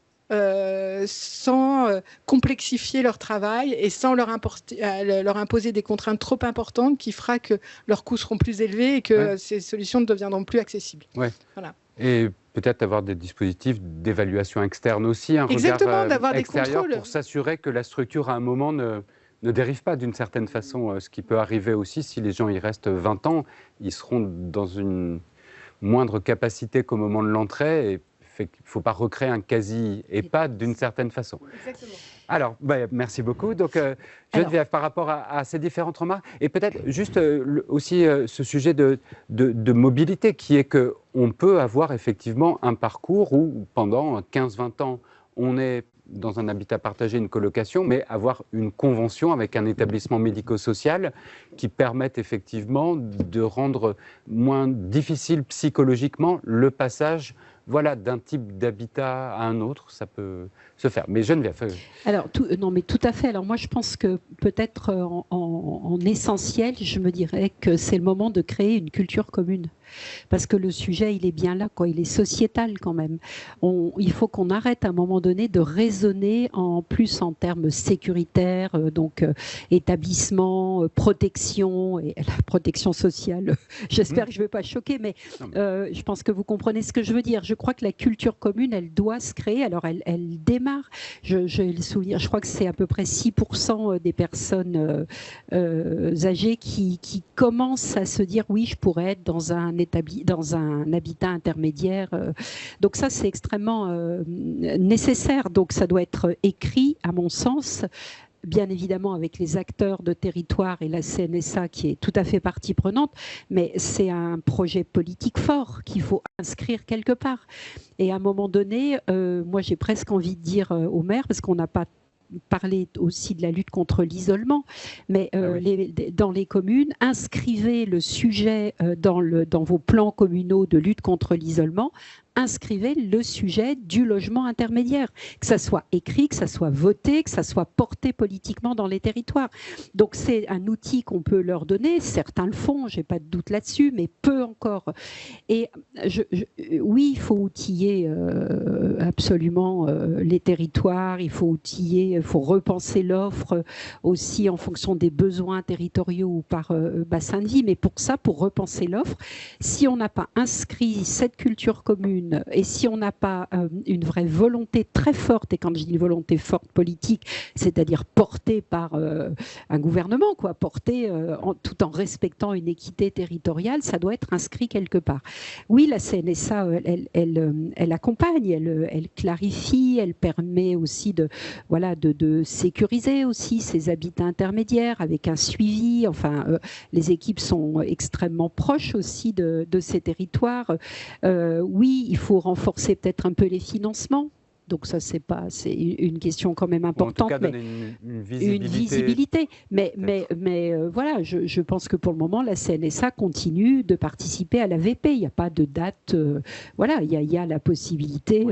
Speaker 6: complexifier leur travail et sans leur imposer des contraintes trop importantes qui fera que leurs coûts seront plus élevés et que ces solutions ne deviendront plus accessibles.
Speaker 4: Ouais.
Speaker 6: Voilà.
Speaker 4: Et peut-être avoir des dispositifs d'évaluation externe aussi, un
Speaker 6: Exactement, d'avoir
Speaker 4: regard extérieur
Speaker 6: des contrôles.
Speaker 4: pour s'assurer que la structure, à un moment, ne dérive pas d'une certaine façon. Ce qui peut arriver aussi, si les gens y restent 20 ans, ils seront dans une moindre capacité qu'au moment de l'entrée, et il ne faut pas recréer un quasi-EHPAD d'une certaine façon.
Speaker 6: Exactement.
Speaker 4: Alors, merci beaucoup. Donc, Geneviève, par rapport à ces différentes remarques, et peut-être juste aussi ce sujet de mobilité, qui est qu'on peut avoir effectivement un parcours où pendant 15-20 ans, on est dans un habitat partagé, une colocation, mais avoir une convention avec un établissement médico-social qui permette effectivement de rendre moins difficile psychologiquement le passage voilà, d'un type d'habitat à un autre, ça peut se faire. Mais Geneviève.
Speaker 5: Alors, non, mais tout à fait. Alors moi, je pense que peut-être en essentiel, je me dirais que c'est le moment de créer une culture commune. Parce que le sujet, il est bien là, quoi. Il est sociétal quand même. Il faut qu'on arrête à un moment donné de raisonner plus en termes sécuritaires, établissement, protection, et la protection sociale. J'espère que je ne vais pas choquer, mais je pense que vous comprenez ce que je veux dire. Je crois que la culture commune, elle doit se créer. Alors, elle démarre. J'ai le souvenir, je crois que c'est à peu près 6% des personnes âgées qui commencent à se dire oui, je pourrais être dans un habitat intermédiaire. Donc ça, c'est extrêmement nécessaire. Donc ça doit être écrit, à mon sens, bien évidemment avec les acteurs de territoire et la CNSA qui est tout à fait partie prenante, mais c'est un projet politique fort qu'il faut inscrire quelque part. Et à un moment donné, moi j'ai presque envie de dire au maire, parce qu'on n'a pas parler aussi de la lutte contre l'isolement, mais dans les communes, inscrivez le sujet dans vos plans communaux de lutte contre l'isolement, inscrivez le sujet du logement intermédiaire, que ça soit écrit, que ça soit voté, que ça soit porté politiquement dans les territoires. Donc c'est un outil qu'on peut leur donner, certains le font, j'ai pas de doute là-dessus, mais peu encore. Et oui, il faut outiller absolument les territoires, il faut outiller, il faut repenser l'offre aussi en fonction des besoins territoriaux ou par bassin de vie, mais pour ça, pour repenser l'offre, si on n'a pas inscrit cette culture commune et si on n'a pas une vraie volonté très forte, et quand je dis une volonté forte politique, c'est-à-dire portée par un gouvernement, quoi, portée tout en respectant une équité territoriale, ça doit être inscrit quelque part. Oui, la CNSA, elle accompagne, elle clarifie, elle permet aussi de sécuriser aussi ces habitats intermédiaires avec un suivi. Enfin, les équipes sont extrêmement proches aussi de ces territoires. Oui, il faut renforcer peut-être un peu les financements. Donc ça, c'est une question quand même importante.
Speaker 4: En tout cas, donner une visibilité.
Speaker 5: Mais voilà, je pense que pour le moment, la CNSA continue de participer à la VP. Il n'y a pas de date. Voilà, il y a la possibilité.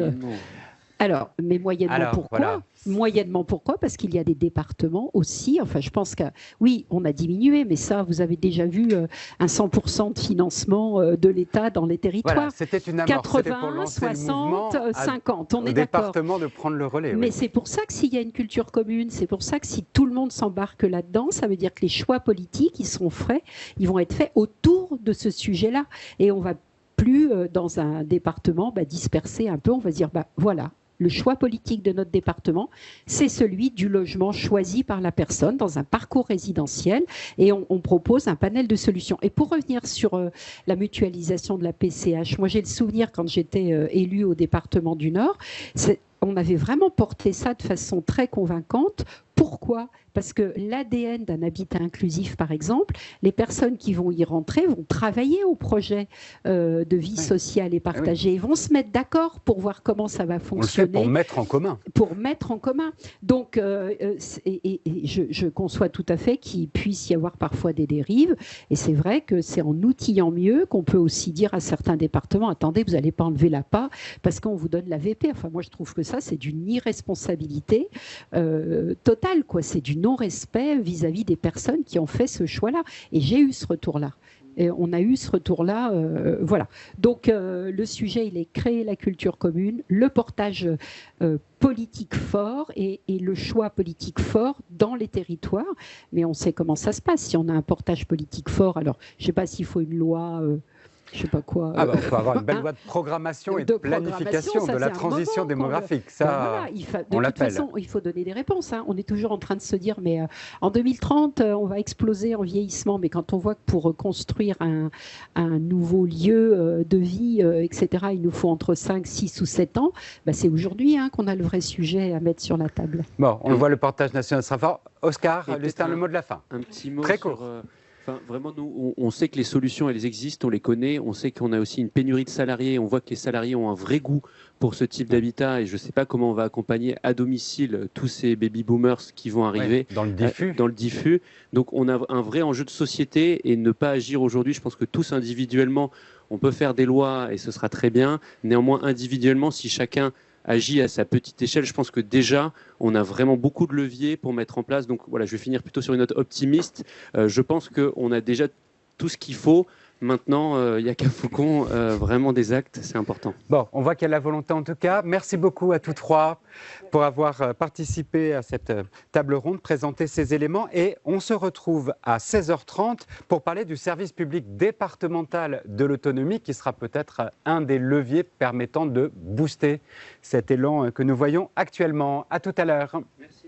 Speaker 5: Alors, mais moyennement, pourquoi ? Voilà. Moyennement, pourquoi ? Parce qu'il y a des départements aussi. Enfin, je pense que oui, on a diminué, mais ça, vous avez déjà vu un 100% de financement de l'État dans les territoires.
Speaker 4: Voilà, c'était une amorce,
Speaker 5: 80, 60, 50. On est d'accord.
Speaker 4: Au département de prendre le relais.
Speaker 5: Mais c'est pour ça que s'il y a une culture commune, c'est pour ça que si tout le monde s'embarque là-dedans, ça veut dire que les choix politiques, ils sont faits, ils vont être faits autour de ce sujet-là. Et on va plus dans un département disperser un peu. On va se dire voilà. Le choix politique de notre département, c'est celui du logement choisi par la personne dans un parcours résidentiel et on propose un panel de solutions. Et pour revenir sur la mutualisation de la PCH, moi j'ai le souvenir quand j'étais élue au département du Nord, on avait vraiment porté ça de façon très convaincante. Pourquoi ? Parce que l'ADN d'un habitat inclusif, par exemple, les personnes qui vont y rentrer vont travailler au projet de vie sociale et partagée. Ils vont se mettre d'accord pour voir comment ça va fonctionner.
Speaker 4: On le fait pour mettre en commun.
Speaker 5: Pour mettre en commun. Donc, je conçois tout à fait qu'il puisse y avoir parfois des dérives. Et c'est vrai que c'est en outillant mieux qu'on peut aussi dire à certains départements, attendez, vous n'allez pas enlever l'APA parce qu'on vous donne la VP. Enfin, moi, je trouve que ça, c'est d'une irresponsabilité totale, quoi. C'est du non-respect vis-à-vis des personnes qui ont fait ce choix-là. Et j'ai eu ce retour-là. Et on a eu ce retour-là, voilà. Donc, le sujet, il est créer la culture commune, le portage politique fort et le choix politique fort dans les territoires. Mais on sait comment ça se passe. Si on a un portage politique fort, alors, je ne sais pas s'il faut une loi... je sais pas quoi.
Speaker 4: Il faut avoir une belle loi de programmation et de planification de la transition démographique. Ça, on l'appelle. De toute façon,
Speaker 5: il faut donner des réponses. On est toujours en train de se dire, mais en 2030, on va exploser en vieillissement. Mais quand on voit que pour reconstruire un nouveau lieu de vie, etc., il nous faut entre 5, 6 ou 7 ans, c'est aujourd'hui qu'on a le vrai sujet à mettre sur la table.
Speaker 4: Bon, on le voit, le portage national sera fort. Oscar, le mot de la fin.
Speaker 7: Un petit mot
Speaker 4: très court.
Speaker 7: Enfin, vraiment, nous, on sait que les solutions, elles existent, on les connaît. On sait qu'on a aussi une pénurie de salariés. On voit que les salariés ont un vrai goût pour ce type d'habitat. Et je ne sais pas comment on va accompagner à domicile tous ces baby-boomers qui vont arriver.
Speaker 4: Dans le diffus.
Speaker 7: Dans le diffus. Donc, on a un vrai enjeu de société et ne pas agir aujourd'hui. Je pense que tous individuellement, On peut faire des lois et ce sera très bien. Néanmoins, individuellement, si chacun agit à sa petite échelle, je pense que déjà, on a vraiment beaucoup de leviers pour mettre en place. Donc voilà, je vais finir plutôt sur une note optimiste. Je pense qu'on a déjà tout ce qu'il faut. Maintenant, il n'y a qu'à Faucon, vraiment des actes, c'est important.
Speaker 4: Bon, on voit qu'il y a la volonté en tout cas. Merci beaucoup à tous trois pour avoir participé à cette table ronde, présenter ces éléments. Et on se retrouve à 16h30 pour parler du service public départemental de l'autonomie, qui sera peut-être un des leviers permettant de booster cet élan que nous voyons actuellement. À tout à l'heure.
Speaker 7: Merci.